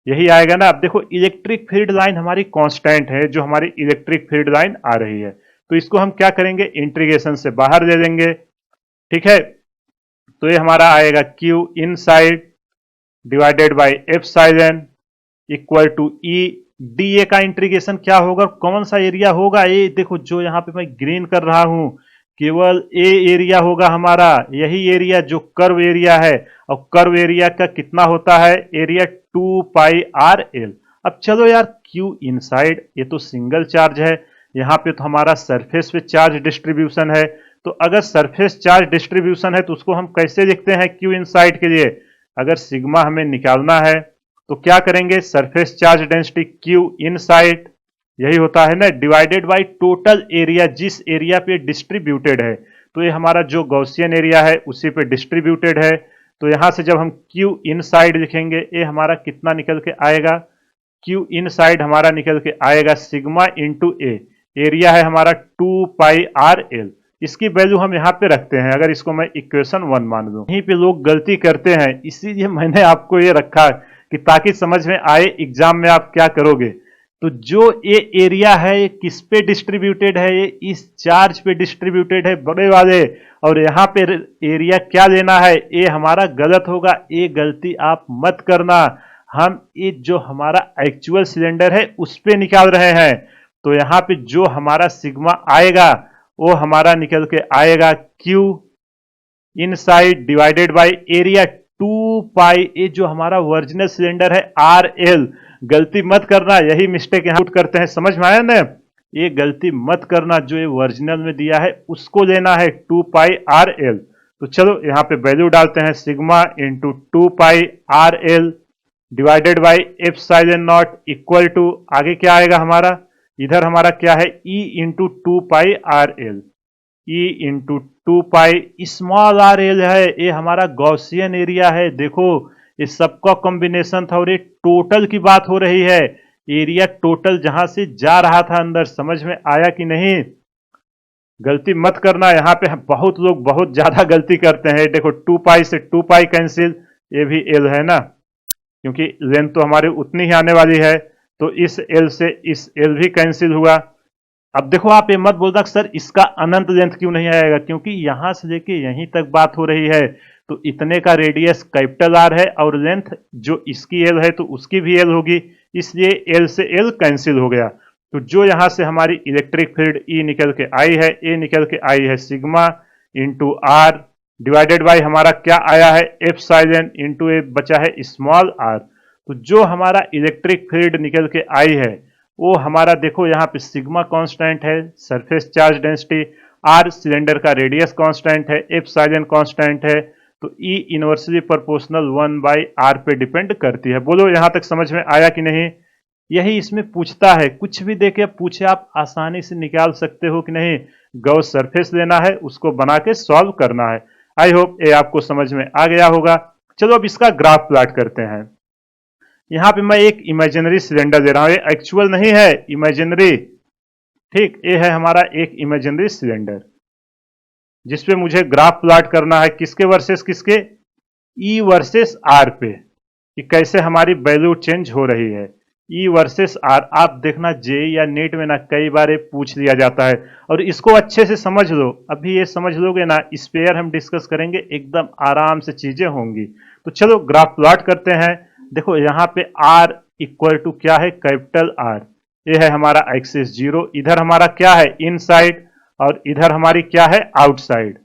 [SPEAKER 1] यही आएगा ना। अब देखो इलेक्ट्रिक फील्ड लाइन हमारी कांस्टेंट है, जो हमारी इलेक्ट्रिक फील्ड लाइन आ रही है, तो इसको हम क्या करेंगे इंटीग्रेशन से बाहर ले लेंगे, ठीक है। तो ये हमारा आएगा Q inside divided by epsilon equal to E D A का इंटीग्रेशन क्या होगा, कौन सा एरिया होगा, ये देखो जो यहाँ पे मैं ग्रीन कर रहा हूं केवल ए एरिया होगा हमारा, यही एरिया जो कर्व एरिया है, और कर्व एरिया का कितना होता है एरिया 2 पाई आर एल। अब चलो यार क्यू इनसाइड ये तो सिंगल चार्ज है, यहाँ पे तो हमारा सरफेस पे चार्ज डिस्ट्रीब्यूशन है, तो अगर सरफेस चार्ज डिस्ट्रीब्यूशन है तो उसको हम कैसे लिखते हैं क्यू इनसाइड के लिए, अगर सिग्मा हमें निकालना है तो क्या करेंगे surface charge density Q inside यही होता है ना डिवाइडेड बाय टोटल एरिया जिस एरिया पे डिस्ट्रीब्यूटेड है, तो ये हमारा जो गॉसियन एरिया है उसी पे डिस्ट्रीब्यूटेड है। तो यहां से जब हम क्यू इनसाइड लिखेंगे ये हमारा कितना निकल के आएगा, क्यू इनसाइड हमारा निकल के आएगा सिग्मा इंटू ए, एरिया है हमारा 2 पाई आर एल, इसकी वैल्यू हम यहाँ पे रखते हैं, अगर इसको मैं इक्वेशन 1 मान लूं। यहीं पे लोग गलती करते हैं, इसीलिए मैंने आपको ये रखा कि ताकि समझ में आए एग्जाम में आप क्या करोगे। तो जो ये एरिया है ये किस पे डिस्ट्रीब्यूटेड है, ये इस चार्ज पे डिस्ट्रीब्यूटेड है बड़े वाले, और यहाँ पे एरिया क्या लेना है, ये हमारा गलत होगा, ये गलती आप मत करना। हम ये जो हमारा एक्चुअल सिलेंडर है उस पे निकाल रहे हैं, तो यहाँ पे जो हमारा सिग्मा आएगा वो हमारा निकल के आएगा Q inside divided by area 2 पाई, ये जो हमारा ओरिजिनल सिलेंडर है आर एल, गलती मत करना, यही मिस्टेक यहाँ करते हैं, समझ में आया ना, ये गलती मत करना, जो ये ओरिजिनल में दिया है उसको लेना है 2 पाई आर एल। तो चलो यहाँ पे वैल्यू डालते हैं sigma into 2 pi R L divided by epsilon not equal to, आगे क्या आएगा हमारा, इधर हमारा क्या है E into 2 pi R L, E into 2 pi small R L है, ये हमारा गॉसियन एरिया है, देखो ये सबका कॉम्बिनेशन था और ये टोटल की बात हो रही है, एरिया टोटल जहां से जा रहा था अंदर, समझ में आया कि नहीं, गलती मत करना, यहाँ पे बहुत लोग बहुत ज्यादा गलती करते हैं। देखो 2 पाई से 2 पाई कैंसिल, ये भी एल है ना, क्योंकि लेंथ तो हमारी उतनी ही आने वाली है, तो इस एल से इस एल भी कैंसिल हुआ। अब देखो आप ये मत बोलना सर इसका अनंत लेंथ क्यों नहीं आएगा, क्योंकि यहां से लेके यहीं तक बात हो रही है, तो इतने का रेडियस कैपिटल आर है और लेंथ जो इसकी एल है तो उसकी भी एल होगी, इसलिए एल से एल कैंसिल हो गया। तो जो यहां से हमारी इलेक्ट्रिक फील्ड ई निकल के आई है, ए निकल के आई है sigma into R divided by हमारा क्या आया है एप्सिलॉन इंटू ए बचा है स्मॉल आर। तो जो हमारा इलेक्ट्रिक फील्ड निकल के आई है वो हमारा देखो यहाँ पे सिग्मा कांस्टेंट है, surface charge density, R cylinder का रेडियस कांस्टेंट है, एप्सिलॉन कांस्टेंट है, तो E inversely proportional 1 by R पे डिपेंड करती है। बोलो यहाँ तक समझ में आया कि नहीं, यही इसमें पूछता है, कुछ भी देके पूछे आप आसानी से निकाल सकते हो कि नहीं, गॉस सरफेस लेना है उसको बना के सॉल्व करना है। आई होप ये आपको समझ में आ गया होगा। चलो अब इसका ग्राफ प्लॉट करते हैं। यहां पे मैं एक इमेजिनरी सिलेंडर दे रहा हूं, ये एक्चुअल नहीं है, इमेजिनरी, ठीक, ये है हमारा एक इमेजिनरी सिलेंडर जिसपे मुझे ग्राफ प्लॉट करना है, किसके वर्सेस किसके, ई वर्सेस आर पे, कि कैसे हमारी वैल्यू चेंज हो रही है, ई वर्सेस आर। आप देखना जे या नेट में ना कई बार ये पूछ लिया जाता है, और इसको अच्छे से समझ लो, अभी ये समझ लोगे ना स्पेयर हम डिस्कस करेंगे एकदम आराम से चीजें होंगी। तो चलो ग्राफ प्लॉट करते हैं। देखो यहाँ पे आर इक्वल टू क्या है कैपिटल आर, ये है हमारा एक्सिस 0, इधर हमारा क्या है इनसाइड और इधर हमारी क्या है आउटसाइड,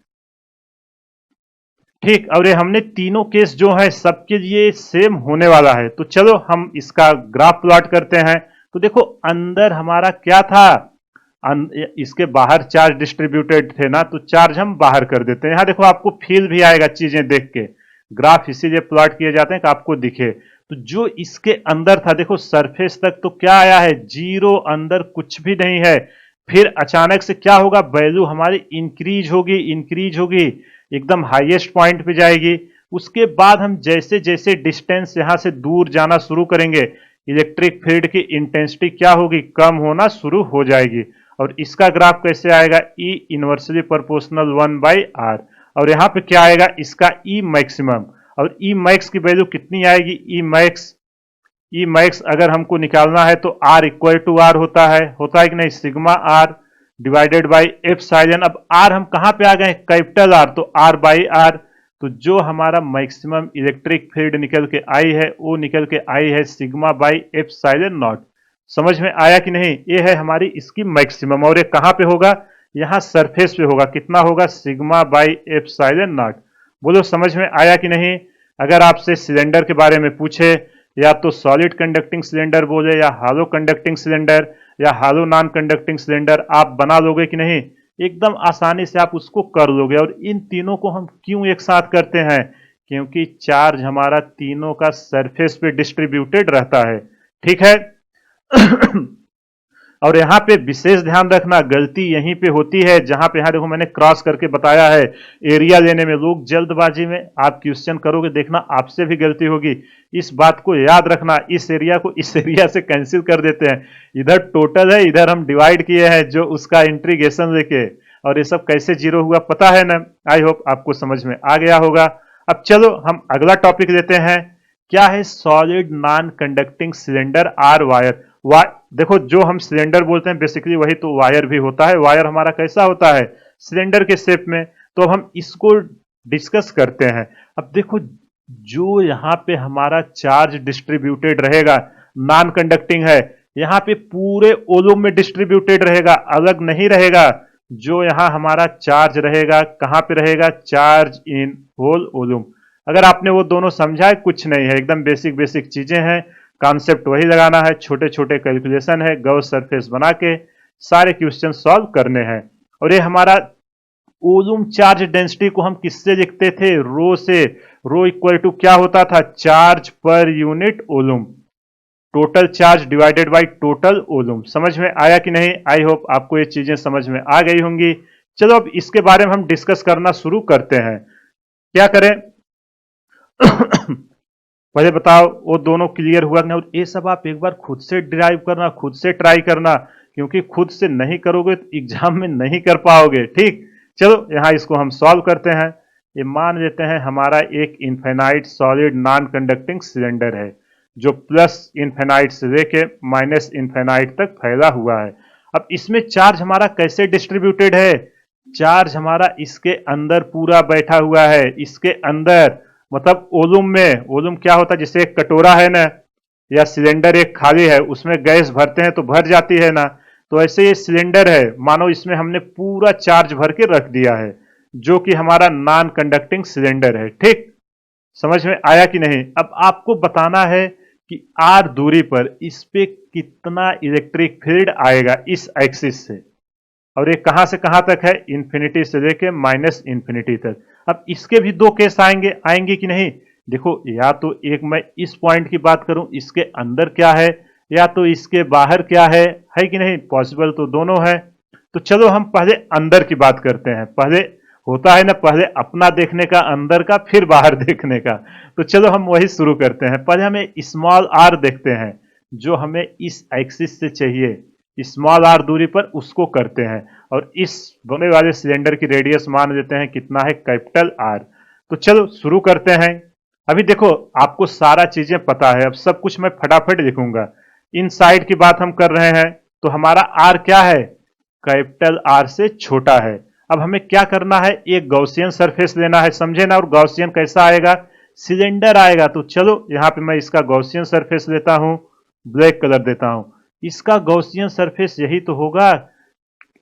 [SPEAKER 1] ठीक। और ये हमने तीनों केस जो है सबके लिए सेम होने वाला है। तो चलो हम इसका ग्राफ प्लॉट करते हैं। तो देखो अंदर हमारा क्या था, इसके बाहर चार्ज डिस्ट्रीब्यूटेड थे ना, तो चार्ज हम बाहर कर देते हैं। यहां देखो आपको फील भी आएगा चीजें देख के, ग्राफ इसीलिए प्लॉट किए जाते हैं कि आपको दिखे। तो जो इसके अंदर था देखो सरफेस तक तो क्या आया है, जीरो, अंदर कुछ भी नहीं है। फिर अचानक से क्या होगा, वैल्यू हमारी इंक्रीज होगी, इंक्रीज होगी, एकदम हाईएस्ट पॉइंट पे जाएगी। उसके बाद हम जैसे जैसे डिस्टेंस यहां से दूर जाना शुरू करेंगे, इलेक्ट्रिक फील्ड की इंटेंसिटी क्या होगी, कम होना शुरू हो जाएगी। और इसका ग्राफ कैसे आएगा, ई इनवर्सली प्रोपोर्शनल 1/r। और यहां पे क्या आएगा, इसका ई मैक्सिमम। और ई मैक्स की वैल्यू कितनी आएगी, ई मैक्स अगर हमको निकालना है तो r इक्वल टू आर होता है कि नहीं, sigma R divided by epsilon. अब r हम कहां पे आ गए, कैपिटल R, तो r बाई आर। तो जो हमारा मैक्सिमम इलेक्ट्रिक फील्ड निकल के आई है वो निकल के आई है सिग्मा बाई एप्सिलॉन नॉट। समझ में आया कि नहीं, ये है हमारी इसकी मैक्सिमम। और ये कहां पे होगा, यहां सरफेस पे होगा, कितना होगा, सिग्मा बाई एप्सिलॉन नॉट। बोलो समझ में आया कि नहीं। अगर आपसे सिलेंडर के बारे में पूछे, या तो सॉलिड कंडक्टिंग सिलेंडर बोले, या हालो कंडक्टिंग सिलेंडर, या हालो नॉन कंडक्टिंग सिलेंडर, आप बना लोगे कि नहीं, एकदम आसानी से आप उसको कर लोगे। और इन तीनों को हम क्यों एक साथ करते हैं, क्योंकि चार्ज हमारा तीनों का सरफेस पे डिस्ट्रीब्यूटेड रहता है, ठीक है। और यहाँ पे विशेष ध्यान रखना, गलती यहीं पे होती है जहां पे, यहाँ देखो मैंने क्रॉस करके बताया है, एरिया लेने में लोग जल्दबाजी में आप क्वेश्चन करोगे, देखना आपसे भी गलती होगी। इस बात को याद रखना, इस एरिया को इस एरिया से कैंसिल कर देते हैं, इधर टोटल है, इधर हम डिवाइड किए हैं जो उसका इंटीग्रेशन लेके, और ये सब कैसे जीरो हुआ पता है ना। आई होप आपको समझ में आ गया होगा। अब चलो हम अगला टॉपिक लेते हैं, क्या है, solid non conducting cylinder or wire. देखो जो हम सिलेंडर बोलते हैं बेसिकली वही तो वायर भी होता है। वायर हमारा कैसा होता है, सिलेंडर के शेप में। तो अब हम इसको डिस्कस करते हैं। अब देखो जो यहाँ पे हमारा चार्ज डिस्ट्रीब्यूटेड रहेगा, नॉन कंडक्टिंग है, यहाँ पे पूरे ओलूम में डिस्ट्रीब्यूटेड रहेगा, अलग नहीं रहेगा। जो यहाँ हमारा चार्ज रहेगा, कहाँ पे रहेगा, चार्ज इन होल ओलूम। अगर आपने वो दोनों समझा है, कुछ नहीं है, एकदम बेसिक बेसिक चीजें हैं, कॉन्सेप्ट वही लगाना है, छोटे छोटे कैलकुलेशन है, गॉस सरफेस बना के सारे क्वेश्चन सॉल्व करने हैं। और ये हमारा ओलूम चार्ज डेंसिटी को हम किससे लिखते थे, रो से। रो इक्वल टू क्या होता था, charge per unit volume, total charge divided by total volume. समझ में आया कि नहीं, आई होप आपको ये चीजें समझ में आ गई होंगी। चलो अब इसके बारे में हम डिस्कस करना शुरू करते हैं। क्या करें, पहले बताओ वो दोनों क्लियर हुआ कि नहीं। और ये सब आप एक बार खुद से डिराइव करना, खुद से ट्राई करना, क्योंकि खुद से नहीं करोगे तो एग्जाम में नहीं कर पाओगे, ठीक। चलो यहां इसको हम सॉल्व करते हैं। ये मान लेते हैं हमारा एक infinite solid non conducting cylinder है, जो प्लस इनफाइनाइट से लेके माइनस इनफाइनाइट तक फैला हुआ है। अब इसमें चार्ज हमारा कैसे डिस्ट्रीब्यूटेड है, चार्ज हमारा इसके अंदर पूरा बैठा हुआ है, इसके अंदर, मतलब ओलूम में। ओलूम क्या होता है, जैसे एक कटोरा है ना, या सिलेंडर एक खाली है, उसमें गैस भरते हैं तो भर जाती है ना, तो ऐसे ये सिलेंडर है, मानो इसमें हमने पूरा चार्ज भर के रख दिया है, जो कि हमारा नॉन कंडक्टिंग सिलेंडर है, ठीक। समझ में आया कि नहीं। अब आपको बताना है कि आर दूरी पर इस पे कितना इलेक्ट्रिक फील्ड आएगा इस एक्सिस से, और ये कहां से कहां तक है, इंफिनिटी से लेके माइनस इंफिनिटी तक। अब इसके भी दो केस आएंगे कि नहीं। देखो या तो एक मैं इस पॉइंट की बात करूं, इसके अंदर क्या है, या तो इसके बाहर क्या है कि नहीं, पॉसिबल तो दोनों है। तो चलो हम पहले अंदर की बात करते हैं। पहले होता है ना, पहले अपना देखने का अंदर का, फिर बाहर देखने का। तो चलो हम वही शुरू करते हैं। पहले हमें स्मॉल आर देखते हैं, जो हमें इस एक्सिस से चाहिए, स्मॉल आर दूरी पर उसको करते हैं। और इस बने वाले सिलेंडर की रेडियस मान लेते हैं कितना है, कैपिटल आर। तो चलो शुरू करते हैं। अभी देखो आपको सारा चीजें पता है, अब सब कुछ मैं फटाफट लिखूंगा। इन साइड की बात हम कर रहे हैं, तो हमारा आर क्या है, कैपिटल आर से छोटा है। अब हमें क्या करना है, एक गॉसियन सरफेस लेना है, समझे ना। और गॉसियन कैसा आएगा, सिलेंडर आएगा। तो चलो यहां पे मैं इसका गॉसियन सरफेस लेता हूं, ब्लैक कलर देता हूं। इसका गॉसियन सरफेस यही तो होगा,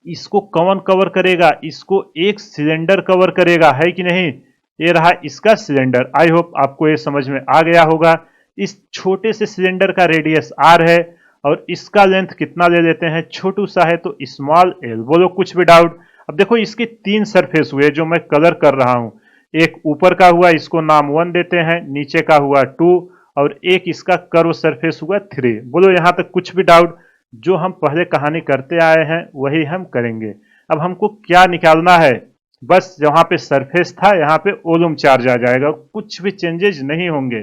[SPEAKER 1] इसको कौन कवर करेगा, इसको एक सिलेंडर कवर करेगा, है कि नहीं। ये रहा इसका सिलेंडर। आई होप आपको ये समझ में आ गया होगा। इस छोटे से सिलेंडर का रेडियस आर है, और इसका लेंथ कितना ले लेते हैं, छोटू सा है तो स्मॉल एल। बोलो कुछ भी डाउट। अब देखो इसके 3 सरफेस हुए जो मैं कलर कर रहा हूं। एक ऊपर का हुआ, इसको नाम 1 देते हैं, नीचे का हुआ 2, और एक इसका कर्व सरफेस हुआ 3। बोलो यहां तक कुछ भी डाउट। जो हम पहले कहानी करते आए हैं वही हम करेंगे। अब हमको क्या निकालना है, बस जहां पे सरफेस था यहाँ पे ओलुम चार्ज आ जाएगा, कुछ भी चेंजेस नहीं होंगे।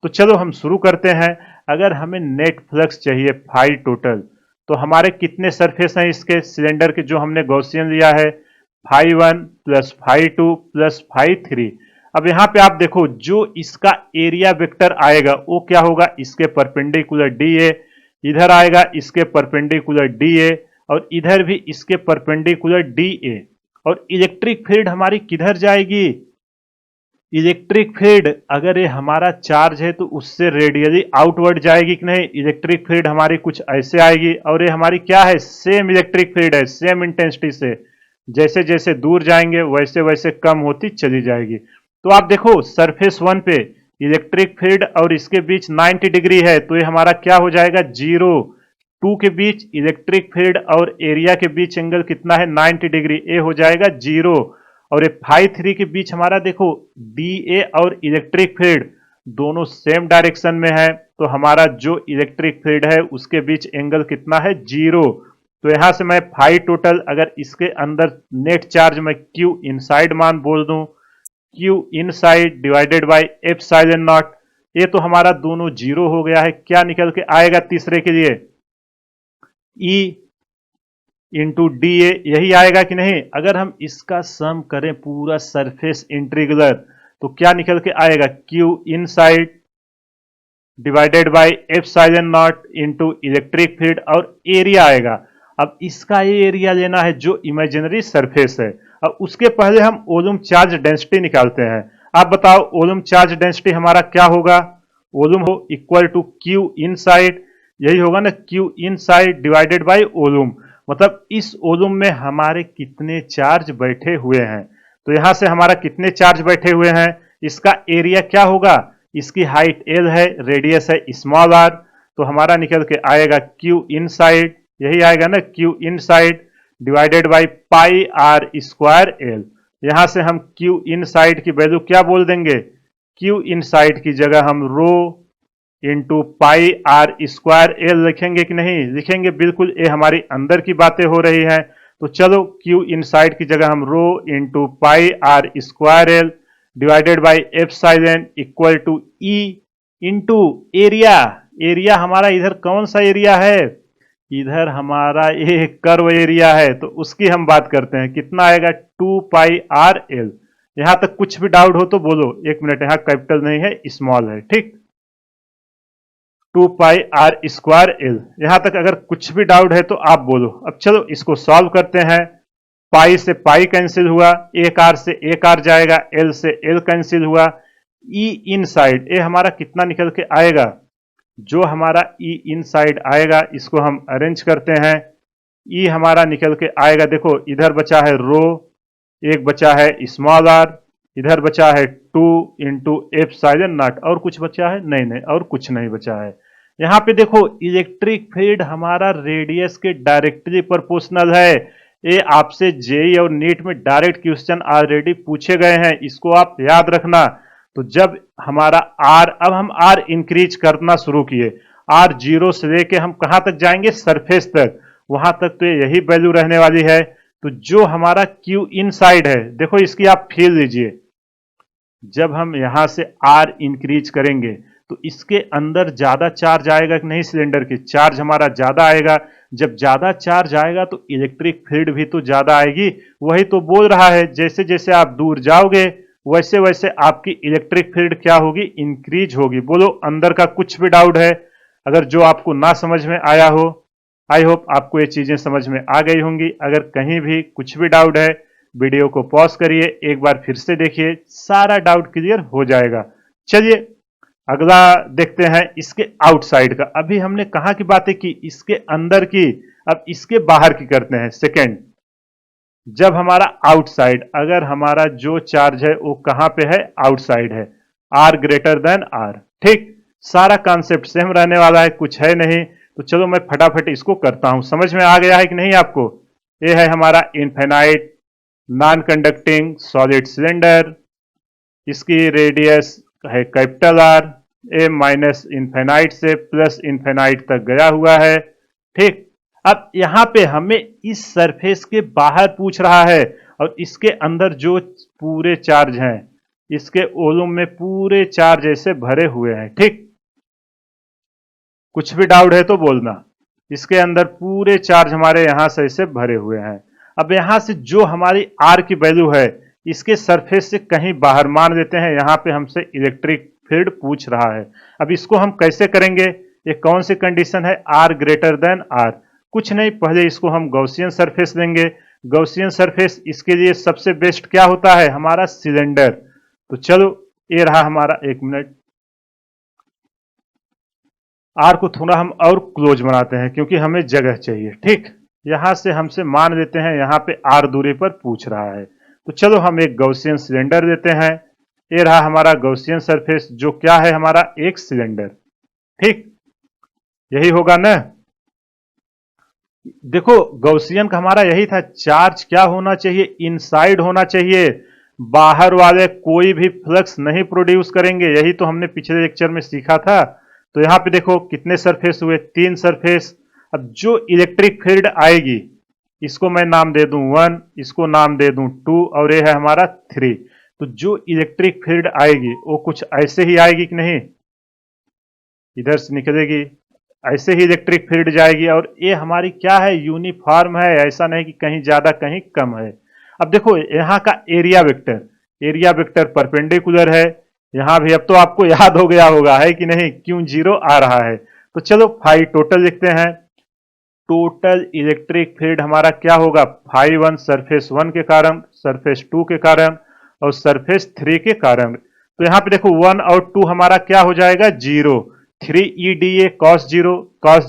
[SPEAKER 1] तो चलो हम शुरू करते हैं। अगर हमें नेट फ्लक्स चाहिए फाई टोटल, तो हमारे कितने सरफेस हैं इसके सिलेंडर के जो हमने गॉसियन लिया है, phi 1 plus phi 2 plus phi 3। अब यहाँ पे आप देखो जो इसका एरिया वेक्टर आएगा वो क्या होगा, इसके परपेंडिकुलर डी ए, इधर आएगा इसके परपेंडिकुलर डी ए, और इधर भी इसके परपेंडिकुलर डी ए। और इलेक्ट्रिक फील्ड हमारी किधर जाएगी, इलेक्ट्रिक फील्ड अगर ये हमारा चार्ज है तो उससे रेडियली आउटवर्ड जाएगी कि नहीं। इलेक्ट्रिक फील्ड हमारी कुछ ऐसे आएगी, और ये हमारी क्या है, सेम इलेक्ट्रिक फील्ड है, सेम इंटेंसिटी से। जैसे जैसे दूर जाएंगे वैसे वैसे कम होती चली जाएगी। तो आप देखो सरफेस 1 पे इलेक्ट्रिक फील्ड और इसके बीच 90 डिग्री है, तो ये हमारा क्या हो जाएगा, 0। 2 के बीच इलेक्ट्रिक फील्ड और एरिया के बीच एंगल कितना है, 90 डिग्री, ए हो जाएगा 0। और ये फाई 3 के बीच हमारा देखो डी ए और इलेक्ट्रिक फील्ड दोनों सेम डायरेक्शन में है, तो हमारा जो इलेक्ट्रिक फील्ड है उसके बीच एंगल कितना है, 0। तो यहां से मैं फाई टोटल अगर इसके अंदर नेट चार्ज मैं क्यू इनसाइड मान बोल दूं, Q inside divided by epsilon not, ये तो हमारा दोनों 0 हो गया है। क्या निकल के आएगा तीसरे के लिए, ई इंटू डी ए, यही आएगा कि नहीं। अगर हम इसका सम करें पूरा सरफेस इंटीग्रल तो क्या निकल के आएगा, Q inside divided by epsilon not into electric field और एरिया आएगा। अब इसका ये एरिया लेना है जो इमेजिनरी सरफेस है। अब उसके पहले हम ओलुम चार्ज डेंसिटी निकालते हैं। आप बताओ ओलुम चार्ज डेंसिटी हमारा क्या होगा, ओलुम हो इक्वल टू क्यू इनसाइड, यही होगा ना, क्यू इनसाइड डिवाइडेड बाय ओलुम। मतलब इस ओलुम में हमारे कितने चार्ज बैठे हुए हैं। तो यहां से हमारा कितने चार्ज बैठे हुए हैं, इसका एरिया क्या होगा, इसकी हाइट एल है, रेडियस है स्मॉल आर, तो हमारा निकल के आएगा क्यू इनसाइड, यही आएगा ना, Q inside divided by pi R square L. यहां से हम क्यू इनसाइड की वैल्यू क्या बोल देंगे, क्यू इनसाइड की जगह हम rho into pi R square L लिखेंगे कि नहीं, लिखेंगे बिल्कुल, ये हमारी अंदर की बातें हो रही हैं। तो चलो क्यू इनसाइड की जगह हम rho into pi R square L divided by epsilon equal to E into area. Area हमारा इधर कौन सा एरिया है, इधर हमारा ये कर्व एरिया है, तो उसकी हम बात करते हैं, कितना आएगा 2 पाई आर एल। यहां तक कुछ भी डाउट हो तो बोलो, एक मिनट, यहां कैपिटल नहीं है स्मॉल है, ठीक, 2 पाई आर स्क्वायर एल। यहां तक अगर कुछ भी डाउट है तो आप बोलो। अब चलो इसको सॉल्व करते हैं। पाई से पाई कैंसिल हुआ, एक आर से एक आर जाएगा, एल से एल कैंसिल हुआ, ई इनसाइड ये हमारा कितना निकल के आएगा, जो हमारा ई इनसाइड आएगा इसको हम अरेंज करते हैं। ई हमारा निकल के आएगा, देखो इधर बचा है रो, एक बचा है स्मॉल आर, इधर बचा है 2 इंटू एप्सिलॉन नॉट, और कुछ बचा है, नहीं नहीं और कुछ नहीं बचा है। यहाँ पे देखो इलेक्ट्रिक फील्ड हमारा रेडियस के डायरेक्टली प्रोपोर्शनल है। ये आपसे जेई और नीट में डायरेक्ट क्वेश्चन ऑलरेडी पूछे गए हैं, इसको आप याद रखना। तो जब हमारा आर, अब हम आर इंक्रीज करना शुरू किए, आर 0 से लेके हम कहां तक जाएंगे, सरफेस तक, वहां तक तो यही वैल्यू रहने वाली है। तो जो हमारा क्यू इनसाइड है, देखो इसकी आप फील लीजिए, जब हम यहां से आर इंक्रीज करेंगे तो इसके अंदर ज्यादा चार्ज आएगा कि नहीं, सिलेंडर के चार्ज हमारा ज्यादा आएगा। जब ज्यादा चार्ज आएगा तो इलेक्ट्रिक फील्ड भी तो ज्यादा आएगी। वही तो बोल रहा है, जैसे जैसे आप दूर जाओगे वैसे वैसे आपकी इलेक्ट्रिक फील्ड क्या होगी, इंक्रीज होगी। बोलो अंदर का कुछ भी डाउट है, अगर जो आपको ना समझ में आया हो, आई होप आपको ये चीजें समझ में आ गई होंगी। अगर कहीं भी कुछ भी डाउट है, वीडियो को पॉज करिए, एक बार फिर से देखिए, सारा डाउट क्लियर हो जाएगा। चलिए अगला देखते हैं इसके आउटसाइड का। अभी हमने कहां की बातें की, इसके अंदर की, अब इसके बाहर की करते हैं। सेकेंड, जब हमारा आउटसाइड, अगर हमारा जो चार्ज है वो कहां पे है, आउटसाइड है, आर ग्रेटर देन आर, ठीक, सारा कॉन्सेप्ट सेम रहने वाला है, कुछ है नहीं। तो चलो मैं फटाफट इसको करता हूं। समझ में आ गया है कि नहीं आपको? ये है हमारा infinite non conducting solid cylinder, इसकी रेडियस है कैपिटल आर, ए माइनस इनफाइनाइट से प्लस इनफाइनाइट तक गया हुआ है। ठीक, अब यहां पे हमें इस सरफेस के बाहर पूछ रहा है और इसके अंदर जो पूरे चार्ज हैं, इसके ओलुम में पूरे चार्ज ऐसे भरे हुए हैं। ठीक, कुछ भी डाउट है तो बोलना। इसके अंदर पूरे चार्ज हमारे यहां से ऐसे भरे हुए हैं। अब यहां से जो हमारी आर की वैल्यू है, इसके सरफेस से कहीं बाहर मान लेते हैं, यहां पे हमसे इलेक्ट्रिक फील्ड पूछ रहा है। अब इसको हम कैसे करेंगे? ये कौन सी कंडीशन है? R greater than R. कुछ नहीं, पहले इसको हम गॉसियन सरफेस लेंगे। गॉसियन सरफेस, इसके लिए सबसे बेस्ट क्या होता है? हमारा सिलेंडर। तो चलो, ये रहा हमारा, एक मिनट, आर को थोड़ा हम और क्लोज बनाते हैं क्योंकि हमें जगह चाहिए। ठीक, यहां से हमसे मान लेते हैं यहां पे आर दूरी पर पूछ रहा है। तो चलो हम एक गॉसियन सिलेंडर देते हैं। ये रहा हमारा गॉसियन सरफेस, जो क्या है? हमारा एक सिलेंडर। ठीक, यही होगा ना? देखो, गॉसियन का हमारा यही था, चार्ज क्या होना चाहिए? इनसाइड होना चाहिए, बाहर वाले कोई भी फ्लक्स नहीं प्रोड्यूस करेंगे। यही तो हमने पिछले लेक्चर में सीखा था। तो यहां पे देखो कितने सरफेस हुए? 3 सरफेस। अब जो इलेक्ट्रिक फील्ड आएगी, इसको मैं नाम दे दूं 1, इसको नाम दे दूं 2, और ये है हमारा 3। तो जो इलेक्ट्रिक फील्ड आएगी वो कुछ ऐसे ही आएगी कि नहीं? इधर से निकलेगी, ऐसे ही इलेक्ट्रिक फील्ड जाएगी, और ये हमारी क्या है? यूनिफॉर्म है, ऐसा नहीं कि कहीं ज्यादा कहीं कम है। अब देखो यहाँ का एरिया वेक्टर परपेंडिकुलर है। यहां भी अब तो आपको याद हो गया होगा, है कि नहीं? क्यों जीरो आ रहा है? तो चलो फाई टोटल लिखते हैं। टोटल इलेक्ट्रिक फील्ड हमारा क्या होगा? फाई 1 सरफेस 1 के कारण, सरफेस 2 के कारण और सरफेस 3 के कारण। तो यहां पे देखो 1 और 2 हमारा क्या हो जाएगा? जीरो। 3e कॉस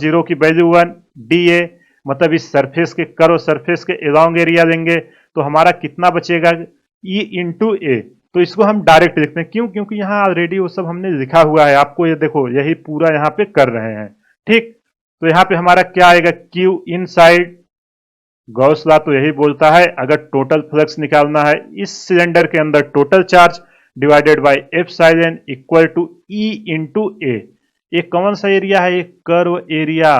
[SPEAKER 1] जीरो की वैल्यू 1, da मतलब इस सरफेस के कर्व सरफेस के अलॉन्ग एरिया लेंगे तो हमारा कितना बचेगा? e इंटू ए। तो इसको हम डायरेक्ट लिखते हैं। क्यों? क्योंकि यहाँ ऑलरेडी वो सब हमने लिखा हुआ है। आपको ये देखो, यही पूरा यहाँ पे कर रहे हैं। ठीक, तो यहाँ पे हमारा क्या आएगा? Q inside. गॉस लॉ तो यही बोलता है, अगर टोटल फ्लक्स निकालना है इस सिलेंडर के अंदर, total charge divided by epsilon equal to E into A. ये कौन सा एरिया है? ये कर्व एरिया।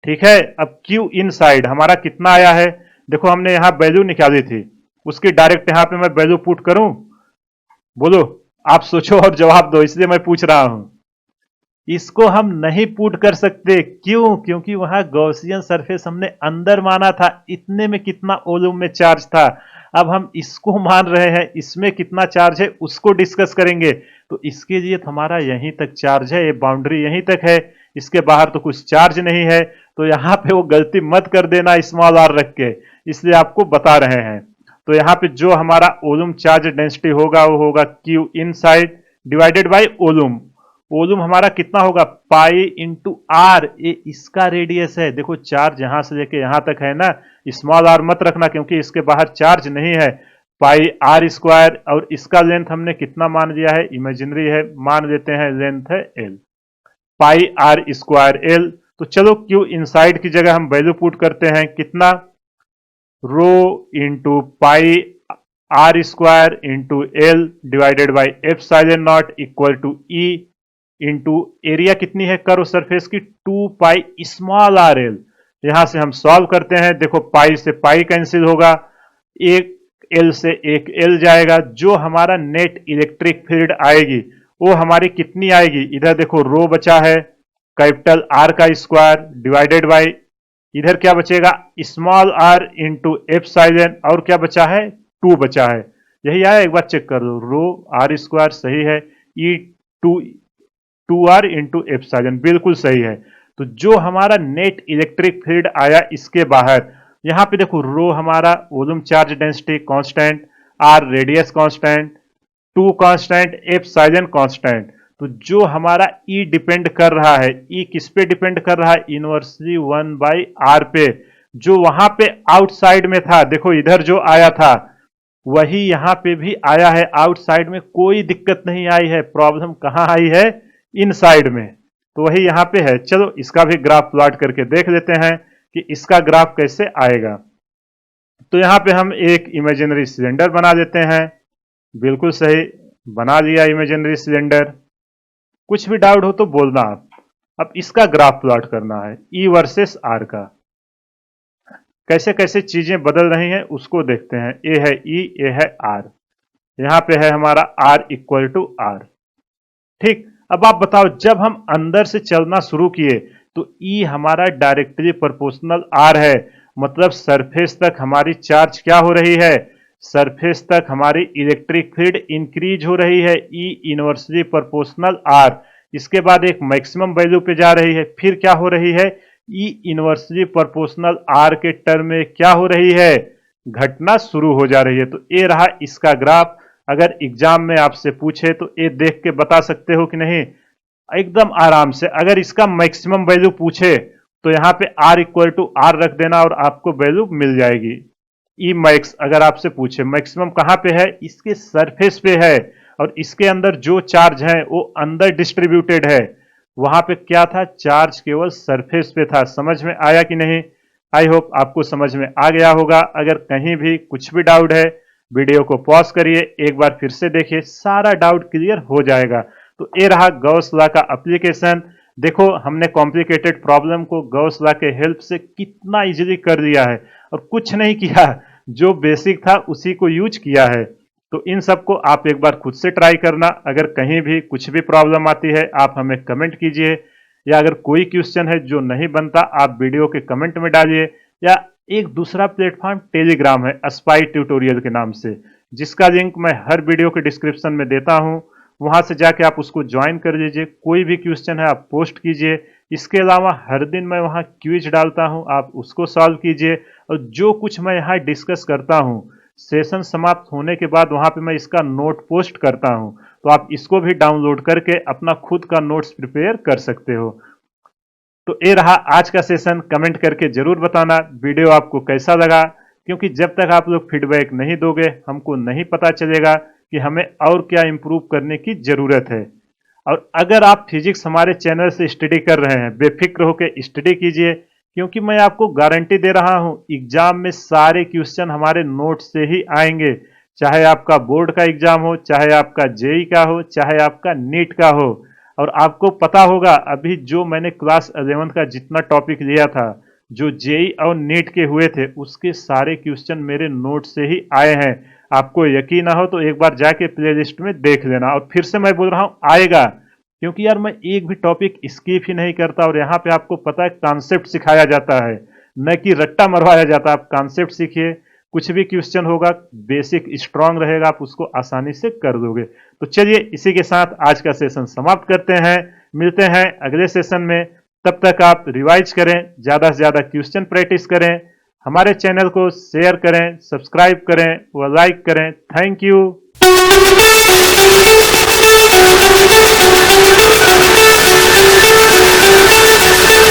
[SPEAKER 1] ठीक है, अब Q इनसाइड हमारा कितना आया है? देखो हमने यहां वैल्यू निकाली थी, उसकी डायरेक्ट यहां पे मैं वैल्यू पुट करूं? बोलो, आप सोचो और जवाब दो, इसलिए मैं पूछ रहा हूं। इसको हम नहीं पुट कर सकते। क्यों? क्योंकि वहां गॉसियन सरफेस हमने अंदर माना था, इतने में कितना वॉल्यूम में चार्ज था। अब हम इसको मान रहे हैं, इसमें कितना चार्ज है उसको डिस्कस करेंगे। तो इसके लिए तो हमारा यहीं तक चार्ज है, ये बाउंड्री यहीं तक है, इसके बाहर तो कुछ चार्ज नहीं है। तो यहां पे वो गलती मत कर देना स्मॉल आर रख के, इसलिए आपको बता रहे हैं। तो यहाँ पे जो हमारा वॉल्यूम चार्ज डेंसिटी होगा वो होगा Q inside divided by volume. Volume हमारा कितना होगा? Pi into R. ये इसका रेडियस है। देखो चार्ज यहां से लेके यहां तक है ना, स्मॉल आर मत रखना क्योंकि इसके बाहर चार्ज नहीं है। पाई आर स्क्वायर, और इसका लेंथ हमने कितना मान लिया है? इमेजिनरी है, मान लेते हैं लेंथ है L. Pi R square L. तो चलो क्यू इनसाइड की जगह हम वैल्यू पुट करते हैं, कितना? Rho into pi R square into L divided by epsilon not equal to E into area कितनी है कर्व सरफेस की? 2 पाई स्मॉल आर एल। यहां से हम सॉल्व करते हैं। देखो पाई से पाई कैंसिल होगा, एक एल से एक एल जाएगा। जो हमारा नेट इलेक्ट्रिक फील्ड आएगी वो हमारी कितनी आएगी? इधर देखो रो बचा है, कैपिटल आर का स्क्वायर डिवाइडेड बाई, इधर क्या बचेगा? स्मॉल आर इंटू एप्सिलॉन, और क्या बचा है? 2 बचा है। यही आया, एक बार चेक कर लो। रो आर स्क्वायर सही है, ई टू 2r इंटू एप्सिलॉन बिल्कुल सही है। तो जो हमारा नेट इलेक्ट्रिक फील्ड आया इसके बाहर, यहां पे देखो रो हमारा volume charge density constant, R radius constant, 2 constant, epsilon constant. तो जो हमारा ई डिपेंड कर रहा है, ई किस पे डिपेंड कर रहा है? इनवर्सली 1 बाई आर पे। जो वहां पे आउटसाइड में था, देखो इधर जो आया था वही यहां पे भी आया है। आउटसाइड में कोई दिक्कत नहीं आई है, प्रॉब्लम कहां आई है? इनसाइड में। तो वही यहाँ पे है। चलो इसका भी ग्राफ प्लॉट करके देख लेते हैं कि इसका ग्राफ कैसे आएगा। तो यहाँ पे हम एक इमेजिनरी सिलेंडर बना देते हैं। बिल्कुल सही, बना लिया इमेजिनरी सिलेंडर। कुछ भी डाउट हो तो बोलना आप। अब इसका ग्राफ प्लॉट करना है ई वर्सेस आर का। कैसे कैसे चीजें बदल रही हैं उसको देखते हैं। ए है ई, ए है आर, यहाँ पे है हमारा आर इक्वल टू आर। ठीक, अब आप बताओ, जब हम अंदर से चलना शुरू किए तो ई हमारा डायरेक्टली प्रोपोर्शनल आर है, मतलब सरफेस तक हमारी चार्ज क्या हो रही है, सरफेस तक हमारी इलेक्ट्रिक फील्ड इंक्रीज हो रही है, ई इनवर्सली प्रोपोर्शनल आर। इसके बाद एक मैक्सिमम वैल्यू पे जा रही है, फिर क्या हो रही है, ई इनवर्सली प्रोपोर्शनल आर के टर्म में क्या हो रही है, घटना शुरू हो जा रही है। तो ये रहा इसका ग्राफ। अगर एग्जाम में आपसे पूछे तो ये देख के बता सकते हो कि नहीं, एकदम आराम से। अगर इसका मैक्सिमम वैल्यू पूछे तो यहाँ पे r इक्वल टू आर रख देना और आपको वैल्यू मिल जाएगी। ई मैक्स अगर आपसे पूछे, मैक्सिमम कहाँ पे है, इसके सरफेस पे है, और इसके अंदर जो चार्ज है वो अंदर डिस्ट्रीब्यूटेड है। वहां पे क्या था, चार्ज केवल सरफेस पे था। समझ में आया कि नहीं? आई होप आपको समझ में आ गया होगा। अगर कहीं भी कुछ भी डाउट है, वीडियो को पॉज करिए, एक बार फिर से देखिए, सारा डाउट क्लियर हो जाएगा। तो ये रहा गॉस लॉ का एप्लीकेशन। देखो हमने कॉम्प्लिकेटेड प्रॉब्लम को गॉस लॉ के हेल्प से कितना इजीली कर दिया है, और कुछ नहीं किया, जो बेसिक था उसी को यूज किया है। तो इन सबको आप एक बार खुद से ट्राई करना। अगर कहीं भी कुछ भी प्रॉब्लम आती है आप हमें कमेंट कीजिए, या अगर कोई क्वेश्चन है जो नहीं बनता आप वीडियो के कमेंट में डालिए, या एक दूसरा प्लेटफॉर्म टेलीग्राम है स्पाई ट्यूटोरियल के नाम से, जिसका लिंक मैं हर वीडियो के डिस्क्रिप्शन में देता हूं। वहां से जाके आप उसको ज्वाइन कर लीजिए। कोई भी क्वेश्चन है आप पोस्ट कीजिए। इसके अलावा हर दिन मैं वहां क्विज डालता हूं, आप उसको सॉल्व कीजिए। और जो कुछ मैं यहाँ डिस्कस करता हूं, सेशन समाप्त होने के बाद वहां पे मैं इसका नोट पोस्ट करता हूं, तो आप इसको भी डाउनलोड करके अपना खुद का नोट्स प्रिपेयर कर सकते हो। तो ये रहा आज का सेशन। कमेंट करके जरूर बताना वीडियो आपको कैसा लगा, क्योंकि जब तक आप लोग फीडबैक नहीं दोगे हमको नहीं पता चलेगा कि हमें और क्या इंप्रूव करने की जरूरत है। और अगर आप फिजिक्स हमारे चैनल से स्टडी कर रहे हैं, बेफिक्र होकर स्टडी कीजिए, क्योंकि मैं आपको गारंटी दे रहा हूं एग्जाम में सारे क्वेश्चन हमारे नोट से ही आएंगे। चाहे आपका बोर्ड का एग्जाम हो, चाहे आपका जेई का हो, चाहे आपका नीट का हो। और आपको पता होगा अभी जो मैंने क्लास 11th का जितना टॉपिक लिया था, जो जेई और नीट के हुए थे, उसके सारे क्वेश्चन मेरे नोट से ही आए हैं। आपको यकीन ना हो तो एक बार जाके प्लेलिस्ट में देख लेना। और फिर से मैं बोल रहा हूँ आएगा, क्योंकि यार मैं एक भी टॉपिक स्किप ही नहीं करता। और यहाँ पे आपको पता है कॉन्सेप्ट सिखाया जाता है, न कि रट्टा मरवाया जाता। आप कॉन्सेप्ट सीखिए, कुछ भी क्वेश्चन होगा बेसिक स्ट्रांग रहेगा, आप उसको आसानी से कर दोगे। तो चलिए इसी के साथ आज का सेशन समाप्त करते हैं। मिलते हैं अगले सेशन में। तब तक आप रिवाइज करें, ज्यादा से ज्यादा क्वेश्चन प्रैक्टिस करें, हमारे चैनल को शेयर करें, सब्सक्राइब करें व लाइक करें। Thank you.